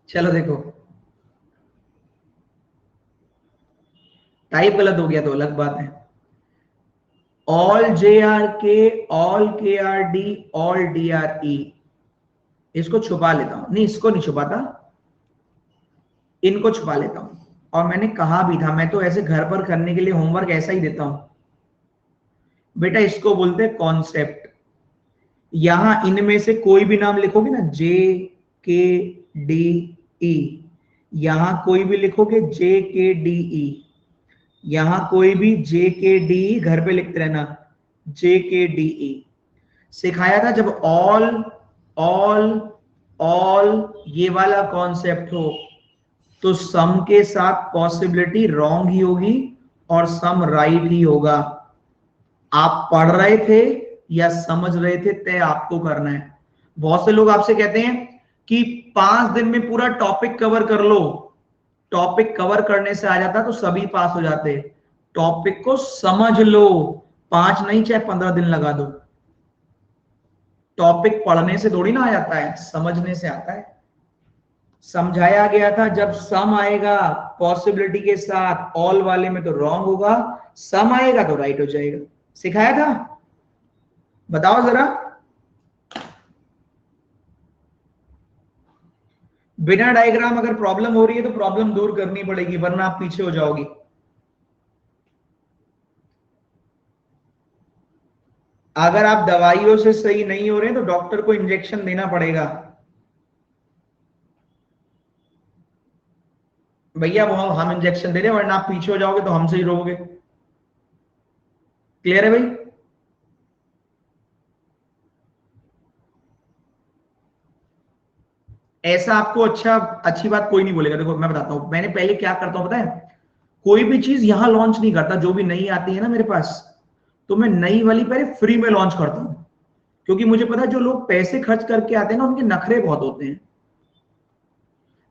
S1: चलो देखो, टाइप गलत हो गया तो अलग बात है। ऑल जे आर के, ऑल के R D, all D R E. इसको छुपा लेता हूं, नहीं इसको नहीं छुपाता, इनको छुपा लेता हूं। और मैंने कहा भी था, मैं तो ऐसे घर पर करने के लिए होमवर्क ऐसा ही देता हूं। बेटा इसको बोलते हैं कॉन्सेप्ट। यहां इनमें से कोई भी नाम लिखोगे ना, जे के डी ई, यहां कोई भी लिखोगे जे के डी ई, यहां कोई भी जे के डी, घर पे लिखते रहना जे के डी ई। सिखाया था जब ऑल, ऑल, ऑल ये वाला कॉन्सेप्ट हो तो सम के साथ पॉसिबिलिटी रॉन्ग ही होगी और सम राइट ही होगा। आप पढ़ रहे थे या समझ रहे थे, तय आपको करना है। बहुत से लोग आपसे कहते हैं कि 5 दिन में पूरा टॉपिक कवर कर लो। टॉपिक कवर करने से आ जाता तो सभी पास हो जाते। टॉपिक को समझ लो, 5 नहीं चाहे 15 दिन लगा दो। टॉपिक पढ़ने से थोड़ी ना आ जाता है, समझने से आता है। समझाया गया था जब सम आएगा पॉसिबिलिटी के साथ ऑल वाले में तो रॉन्ग होगा, सम आएगा तो राइट हो जाएगा। सिखाया था, बताओ जरा। बिना डायग्राम अगर प्रॉब्लम हो रही है तो प्रॉब्लम दूर करनी पड़ेगी, वरना आप पीछे हो जाओगी। अगर आप दवाइयों से सही नहीं हो रहे तो डॉक्टर को इंजेक्शन देना पड़ेगा। भैया वो हम इंजेक्शन दे रहे हैं, वरना आप पीछे हो जाओगे तो हमसे ही रहोगे। क्लियर है भाई? ऐसा आपको अच्छी बात कोई नहीं बोलेगा। देखो मैं बताता हूं, मैंने पहले क्या करता हूं पता है, कोई भी चीज यहां लॉन्च नहीं करता, जो भी नई आती है ना मेरे पास, तो मैं नई वाली पहले फ्री में लॉन्च करता हूं। क्योंकि मुझे पता है जो लोग पैसे खर्च करके आते हैं ना, उनके नखरे बहुत होते हैं।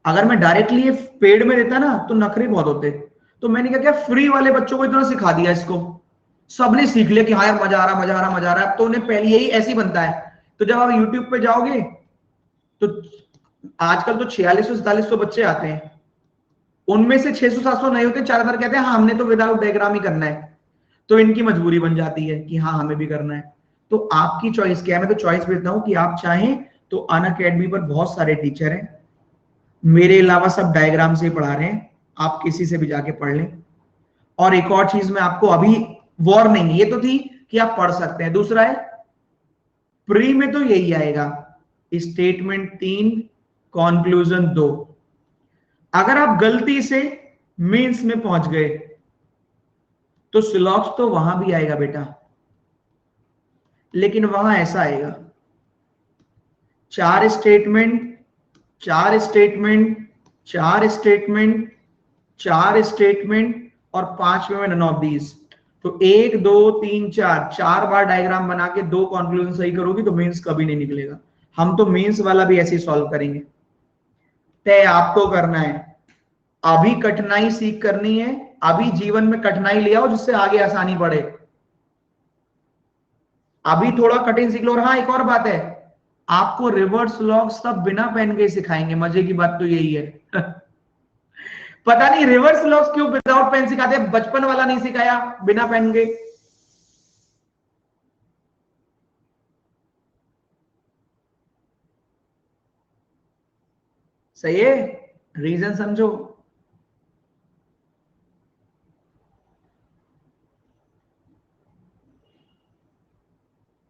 S1: अगर मैं डायरेक्टली ये पेड में देता ना तो नखरे बहुत होते। तो मैंने क्या किया, फ्री वाले बच्चों को इतना सिखा दिया, इसको सबने सीख लिया कि हाँ यार मजा आ रहा, मजा आ रहा, मजा आ रहा है। तो उन्हें पहले यही ऐसे ही बनता है। तो जब आप यूट्यूब पे जाओगे तो आजकल तो 4600-4700 बच्चे आते हैं, उनमें से 600-700 नहीं होते, 4000 कहते हैं हाँ हमने तो विदाउट डायग्राम ही करना है। तो इनकी मजबूरी बन जाती है कि हाँ हमें भी करना है। तो आपकी चॉइस क्या है? मैं तो चॉइस देता हूं कि आप चाहें तो अनअकैडमी पर बहुत सारे टीचर हैं, मेरे अलावा सब डायग्राम से पढ़ा रहे हैं, आप किसी से भी जाके पढ़ लें। और एक और चीज मैं आपको अभी वार्निंग, ये तो थी कि आप पढ़ सकते हैं, दूसरा है प्री में तो यही आएगा, स्टेटमेंट 3 कंक्लूजन 2। अगर आप गलती से मीन्स में पहुंच गए तो सिलॉक्स तो वहां भी आएगा बेटा, लेकिन वहां ऐसा आएगा, 4 स्टेटमेंट, 4 स्टेटमेंट, 4 स्टेटमेंट, 4 स्टेटमेंट और 5वें में नन ऑफ दीज। तो 1 2 3 4, 4 बार डायग्राम बना के 2 कंक्लूजन सही करोगी तो मीन्स कभी नहीं निकलेगा। हम तो मीन्स वाला भी ऐसे ही सॉल्व करेंगे। तय आपको करना है, अभी कठिनाई सीख करनी है, अभी जीवन में कठिनाई ले आओ जिससे आगे आसानी बढ़े। अभी थोड़ा कठिन सीख लो। और हाँ एक और बात है, आपको रिवर्स लॉग सब बिना पेन के सिखाएंगे, मजे की बात तो यही है। पता नहीं रिवर्स लॉग्स क्यों विदाउट पेन सिखाते हैं, बचपन वाला नहीं सिखाया बिना पेन के। सही है, रीजन समझो।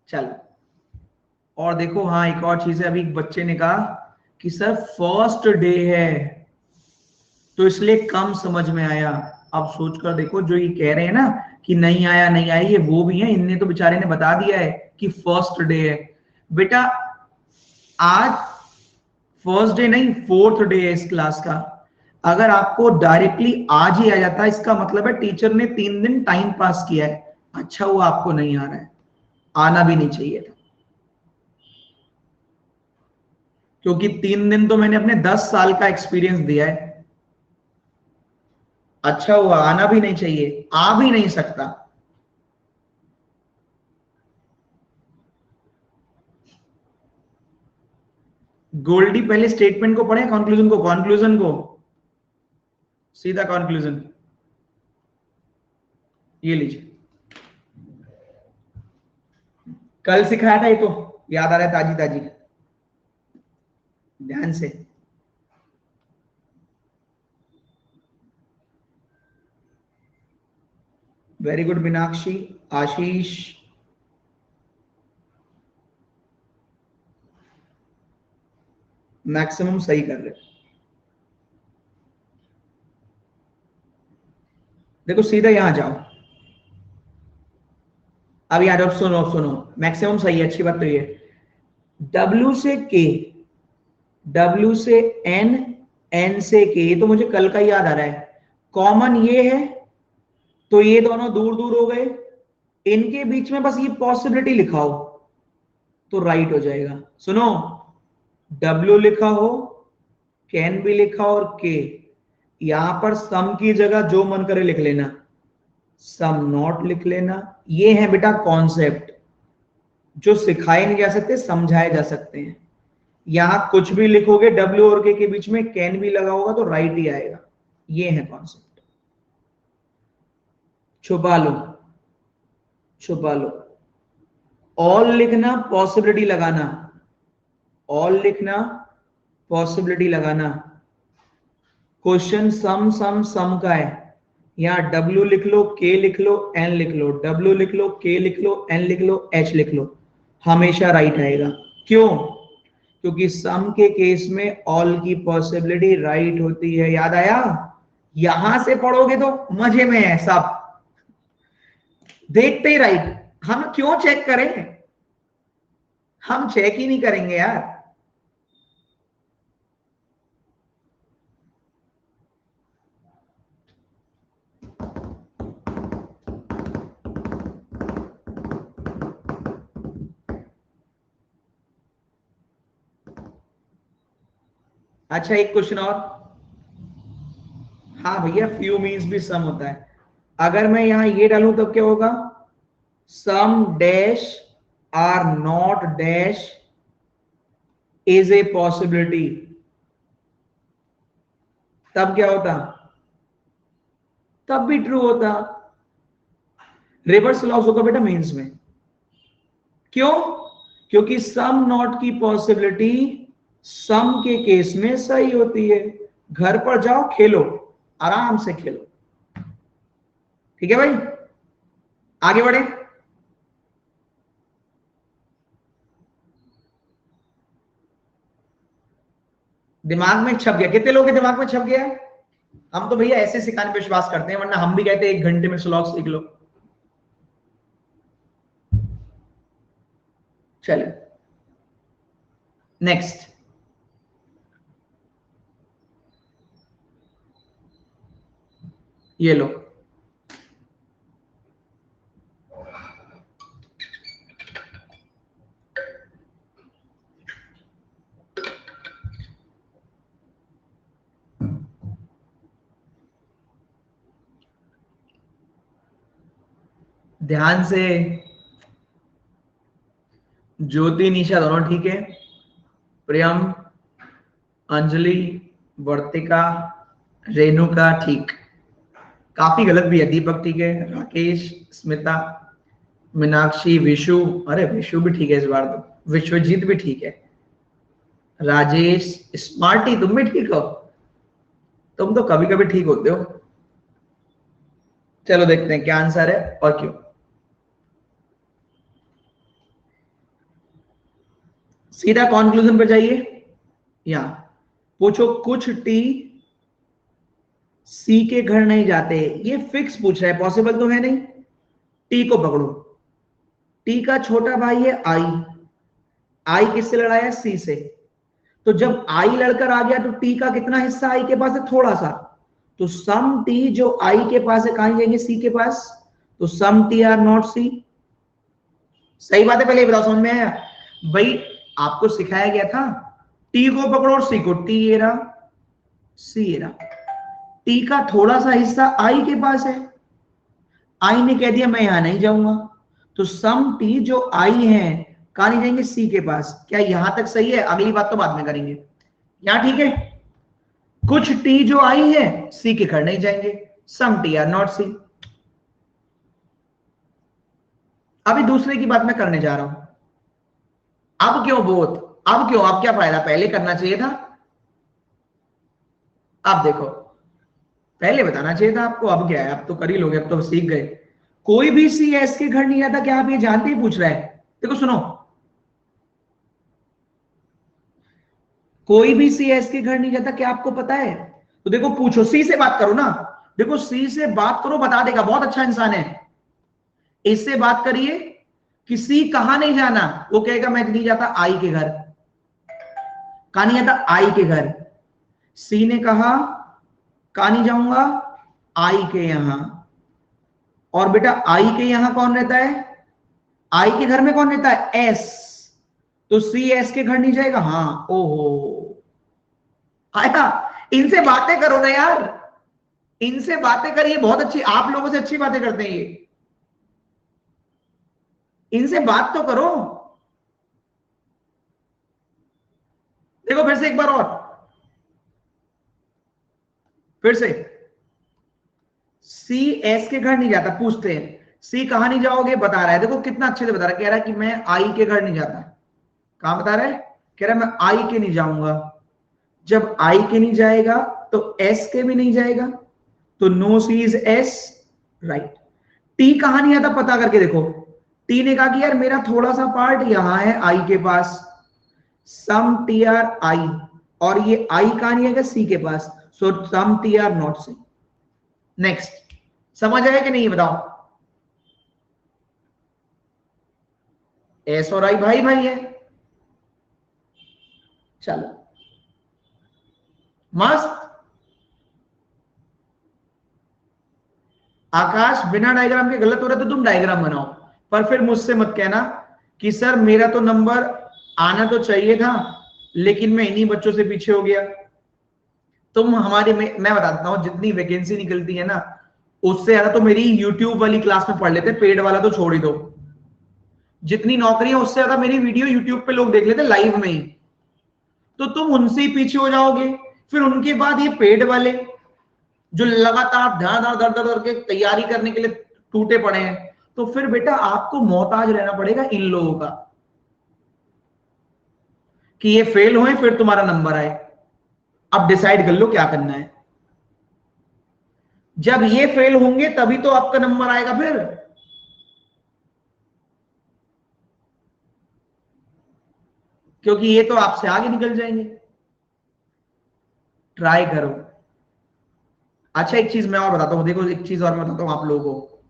S1: चलो, और देखो हाँ एक और चीज है, अभी एक बच्चे ने कहा कि सर फर्स्ट डे है तो इसलिए कम समझ में आया। अब सोच कर देखो, जो ये कह रहे हैं ना कि नहीं आया नहीं आया, ये वो भी है, इनने तो बेचारे ने बता दिया है कि फर्स्ट डे है। बेटा आज फर्स्ट डे नहीं, फोर्थ डे है इस क्लास का। अगर आपको डायरेक्टली आज ही आ जाता है, इसका मतलब है टीचर ने 3 दिन टाइम पास किया है। अच्छा हुआ आपको नहीं आ रहा है, आना भी नहीं चाहिए था, क्योंकि 3 दिन तो मैंने अपने 10 साल का एक्सपीरियंस दिया है। अच्छा हुआ, आना भी नहीं चाहिए, आ भी नहीं सकता। गोल्डी पहले स्टेटमेंट को पढ़े, कंक्लूजन को, कंक्लूजन को सीधा कंक्लूजन ये लीजिए। कल सिखाया था ये तो याद आ रहा है ताजी ताजी, ध्यान से। वेरी गुड मीनाक्षी, आशीष, मैक्सिमम सही कर रहे। देखो सीधा यहां जाओ, अब याद अब सुनो सुनो, मैक्सिमम सही है, अच्छी बात तो ये, डब्ल्यू से के, डब्ल्यू से एन, एन से के, ये तो मुझे कल का याद आ रहा है। कॉमन ये है तो ये दोनों दूर दूर हो गए, इनके बीच में बस ये पॉसिबिलिटी लिखाओ तो राइट हो जाएगा। सुनो, डब्ल्यू लिखा हो, कैन भी लिखा और के, यहां पर सम की जगह जो मन करे लिख लेना, सम नॉट लिख लेना। ये है बेटा कॉन्सेप्ट जो सिखाए नहीं जा सकते, समझाए जा सकते हैं। यहां कुछ भी लिखोगे डब्ल्यू और के बीच में कैन भी लगा होगा तो राइट ही आएगा। ये है कॉन्सेप्ट। छुपा लो, छुपा लो। ऑल लिखना, पॉसिबिलिटी लगाना, ऑल लिखना, पॉसिबिलिटी लगाना। क्वेश्चन सम सम सम का है। यहां डब्ल्यू लिख लो, के लिख लो, एन लिख लो, डब्ल्यू लिख लो, के लिख लो, एन लिख लो, एच लिख लो, हमेशा राइट आएगा। क्यों? क्योंकि सम के केस में ऑल की पॉसिबिलिटी राइट होती है। याद आया? यहां से पढ़ोगे तो मजे में है सब, देखते ही राइट। हम क्यों चेक करें? हम चेक ही नहीं करेंगे यार। अच्छा एक क्वेश्चन और। हाँ भैया, फ्यू मीन्स भी सम होता है। अगर मैं यहां ये डालूं तब क्या होगा? Some dash are not dash is a possibility. तब क्या होता? तब भी ट्रू होता। रिवर्स लॉस होगा बेटा मीन्स में। क्यों? क्योंकि सम नॉट की पॉसिबिलिटी सम के केस में सही होती है। घर पर जाओ, खेलो, आराम से खेलो। ठीक है भाई, आगे बढ़े। दिमाग में छप गया? कितने लोगों के दिमाग में छप गया? हम तो भैया ऐसे सिखाने पे विश्वास करते हैं, वरना हम भी कहते हैं 1 घंटे में स्लॉग सीख लो। चलो नेक्स्ट। ये लो, ध्यान से। ज्योति निशा दोनों ठीक है, प्रियम, अंजलि, वर्तिका, रेणुका ठीक। काफी गलत भी है। दीपक ठीक है, राकेश, स्मिता, मीनाक्षी, विशु, अरे विशु भी ठीक है इस बार तो, विश्वजीत भी ठीक है, राजेश, स्मार्टी तुम भी ठीक हो। तुम तो कभी कभी ठीक होते हो। चलो देखते हैं क्या आंसर है और क्यों। सीधा कंक्लूजन पे जाइए। यहां पूछो कुछ टी सी के घर नहीं जाते। ये फिक्स पूछ रहा है, पॉसिबल तो है नहीं। टी को पकड़ो। टी का छोटा भाई है आई। आई किससे लड़ाया? सी से। तो जब आई लड़कर आ गया तो टी का कितना हिस्सा आई के पास है? थोड़ा सा। तो सम टी जो आई के पास है कहां जाएंगे? सी के पास। तो सम टी आर नॉट सी। सही बात है, पहले बताओ समझ में आया? भाई आपको सिखाया गया था टी को पकड़ो और सी को। टी ये रहा, सी ये रहा। टी का थोड़ा सा हिस्सा आई के पास है। आई ने कह दिया मैं यहां नहीं जाऊंगा, तो सम टी जो आई है कहां नहीं जाएंगे? सी के पास। क्या यहां तक सही है? अगली बात तो बाद में करेंगे। यहां ठीक है? कुछ टी जो आई है सी के घर नहीं जाएंगे। सम टी आर नॉट सी। अभी दूसरे की बात मैं करने जा रहा हूं। अब क्यों बोथ? अब क्यों? अब क्या फायदा? पहले करना चाहिए था। अब देखो, पहले बताना चाहिए था आपको। अब क्या है, अब तो कर ही लोगे, अब तो सीख गए। कोई भी सी एस के घर नहीं आता। क्या आप ये जानते ही पूछ रहा है? देखो सुनो, कोई भी सी एस के घर नहीं जाता, क्या आपको पता है? तो देखो पूछो, सी से बात करो ना। देखो सी से बात करो, बता देगा, बहुत अच्छा इंसान है। इससे बात करिए कि सी कहां नहीं जाना, वो कहेगा मैं नहीं जाता आई के घर। कहां नहीं जाता? आई के घर। सी ने कहा कहां नहीं जाऊंगा? आई के यहां। और बेटा आई के यहां कौन रहता है? आई के घर में कौन रहता है? एस। तो सी एस के घर नहीं जाएगा। हाँ, ओहो आया। इनसे बातें करो ना यार, इनसे बातें करिए। बहुत अच्छी, आप लोगों से अच्छी बातें करते हैं ये। इनसे बात तो करो। देखो फिर से एक बार और, फिर से सी एस के घर नहीं जाता, पूछते हैं सी कहां नहीं जाओगे, बता रहा है, देखो कितना अच्छे से बता रहा है, कह रहा है कि मैं आई के घर नहीं जाता। कहां बता रहा है, कह रहा है मैं आई के नहीं जाऊंगा। जब आई के नहीं जाएगा तो एस के भी नहीं जाएगा, तो no C is S, right. T कहां नहीं आता पता करके देखो, टी ने कहा कि यार मेरा थोड़ा सा पार्ट यहां है आई के पास, सम टी आर आई, और ये आई कहां नहीं आएगा, सी के पास, so some T are not C. Next, समझ आया कि नहीं बताओ। एस और आई भाई भाई है, चलो मस्त। आकाश बिना डायग्राम के गलत हो रहा है तो तुम डायग्राम बनाओ, पर फिर मुझसे मत कहना कि सर मेरा तो नंबर आना तो चाहिए था लेकिन मैं इन्हीं बच्चों से पीछे हो गया। तुम हमारे मैं बता देता हूं, जितनी वैकेंसी निकलती है ना उससे ज्यादा तो मेरी यूट्यूब वाली क्लास में पढ़ लेते, पेड वाला तो छोड़ ही दो। जितनी नौकरियां उससे ज्यादा मेरी वीडियो यूट्यूब पे लोग देख लेते लाइव में ही, तो तुम उनसे ही पीछे हो जाओगे। फिर उनके बाद ये पेड वाले जो लगातार ध्यान दर दर दर करके तैयारी करने के लिए टूटे पड़े हैं, तो फिर बेटा आपको मोहताज रहना पड़ेगा इन लोगों का कि ये फेल होए फिर तुम्हारा नंबर आए। अब डिसाइड कर लो क्या करना है, जब ये फेल होंगे तभी तो आपका नंबर आएगा फिर। क्योंकि ये तो आपसे आगे निकल जाएंगे। ट्राई करो। अच्छा एक चीज मैं और बताता हूं, देखो एक चीज और मैं बताता हूं आप लोगों को,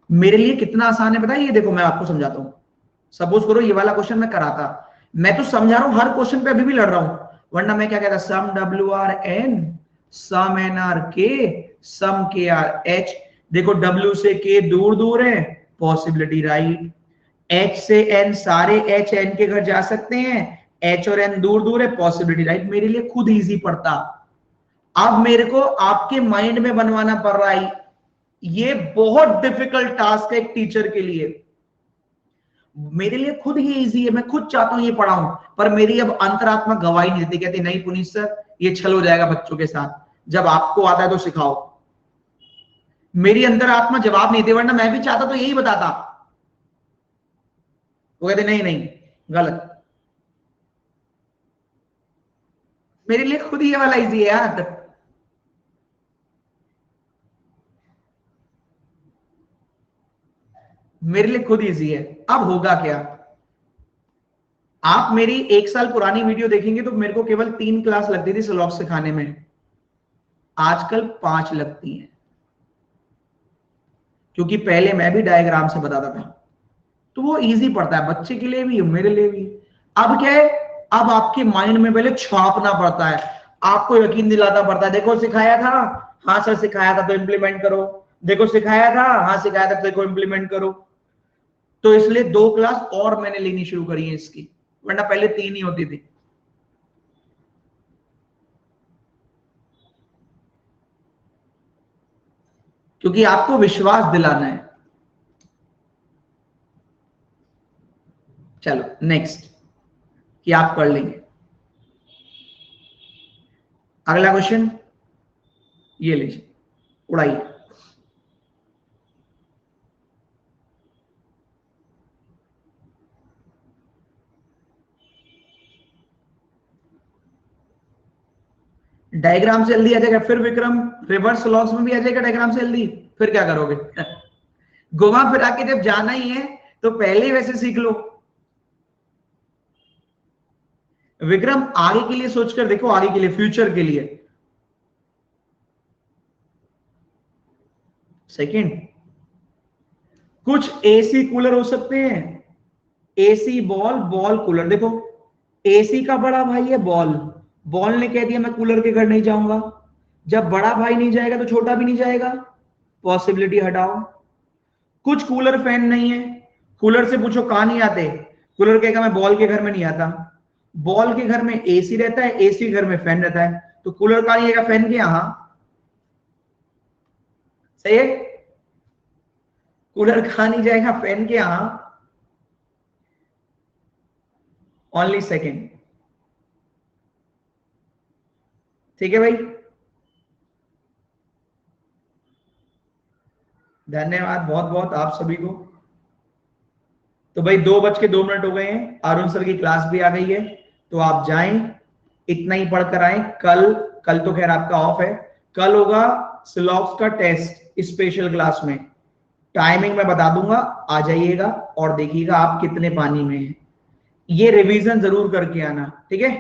S1: मेरे लिए कितना आसान है बताइए। देखो मैं आपको समझाता हूं, सपोज करो ये वाला क्वेश्चन मैं कराता, मैं तो समझा रहा हूं, हर क्वेश्चन पे अभी भी लड़ रहा हूं, वरना मैं क्या कहता, सम डब्ल्यू आर एन, सम एन आर के, सम के आर एच। देखो डब्ल्यू से के दूर दूर है, पॉसिबिलिटी राइट। एच से एन, सारे एच एन के घर जा सकते हैं, एच और एन दूर दूर है, पॉसिबिलिटी राइट। मेरे लिए खुद इजी पड़ता, अब मेरे को आपके माइंड में बनवाना पड़ रहा है। ये बहुत डिफिकल्ट टास्क है एक टीचर के लिए। मेरे लिए खुद ही इजी है, मैं खुद चाहता हूं ये पढ़ाऊं, पर मेरी अब अंतरात्मा गवाही नहीं देती, कहती नहीं पुनीत सर ये छल हो जाएगा बच्चों के साथ, जब आपको आता है तो सिखाओ। मेरी अंतरात्मा जवाब नहीं दे, वरना मैं भी चाहता तो यही बताता। वो कहते नहीं नहीं गलत। मेरे लिए खुद ही ये वाला इजी है यार। मेरे लिए खुद इजी है। अब होगा क्या, आप मेरी एक साल पुरानी वीडियो देखेंगे तो मेरे को केवल 3 क्लास लगती थी स्लॉग सिखाने में, आजकल 5 लगती हैं, क्योंकि पहले मैं भी डायग्राम से बताता था, तो वो इजी पड़ता है बच्चे के लिए भी मेरे लिए भी। अब क्या है, अब आपके माइंड में पहले छापना पड़ता है, आपको यकीन दिलाना पड़ता है, देखो सिखाया था, हाँ सर सिखाया था तो इम्प्लीमेंट करो, देखो सिखाया था, हाँ सिखाया था तो देखो इम्प्लीमेंट करो। तो इसलिए 2 क्लास और मैंने लेनी शुरू करी है इसकी, वरना पहले 3 ही होती थी। क्योंकि आपको विश्वास दिलाना है। चलो नेक्स्ट, कि आप कर लेंगे। अगला क्वेश्चन ये लीजिए, उड़ाइए। डायग्राम से जल्दी आ जाएगा, फिर विक्रम रिवर्स लॉस में भी आ जाएगा डायग्राम से जल्दी, फिर क्या करोगे घुमा फिरा के जब जाना ही है तो पहले ही वैसे सीख लो। विक्रम आगे के लिए सोचकर देखो, आगे के लिए, फ्यूचर के लिए। सेकंड, कुछ एसी कूलर हो सकते हैं, एसी बॉल, बॉल कूलर। देखो एसी का बड़ा भाई है बॉल, बॉल ने कह दिया मैं कूलर के घर नहीं जाऊंगा, जब बड़ा भाई नहीं जाएगा तो छोटा भी नहीं जाएगा, पॉसिबिलिटी हटाओ। कुछ कूलर फैन नहीं है, कूलर से पूछो कहां नहीं आते, कूलर कहेगा मैं बॉल के घर में नहीं आता। बॉल के घर में एसी रहता है, एसी घर में फैन रहता है, तो कूलर कहां नहीं आएगा, फैन के यहां। सही है, कूलर कहां नहीं जाएगा, फैन के यहां। ओनली सेकेंड, ठीक है भाई, धन्यवाद बहुत बहुत आप सभी को। तो भाई 2:02 हो गए हैं, अरुण सर की क्लास भी आ गई है, तो आप जाएं, इतना ही पढ़कर आए। कल तो खैर आपका ऑफ है, कल होगा सिलॉक्स का टेस्ट स्पेशल क्लास में, टाइमिंग मैं बता दूंगा, आ जाइएगा और देखिएगा आप कितने पानी में हैं। ये रिवीजन जरूर करके आना, ठीक है।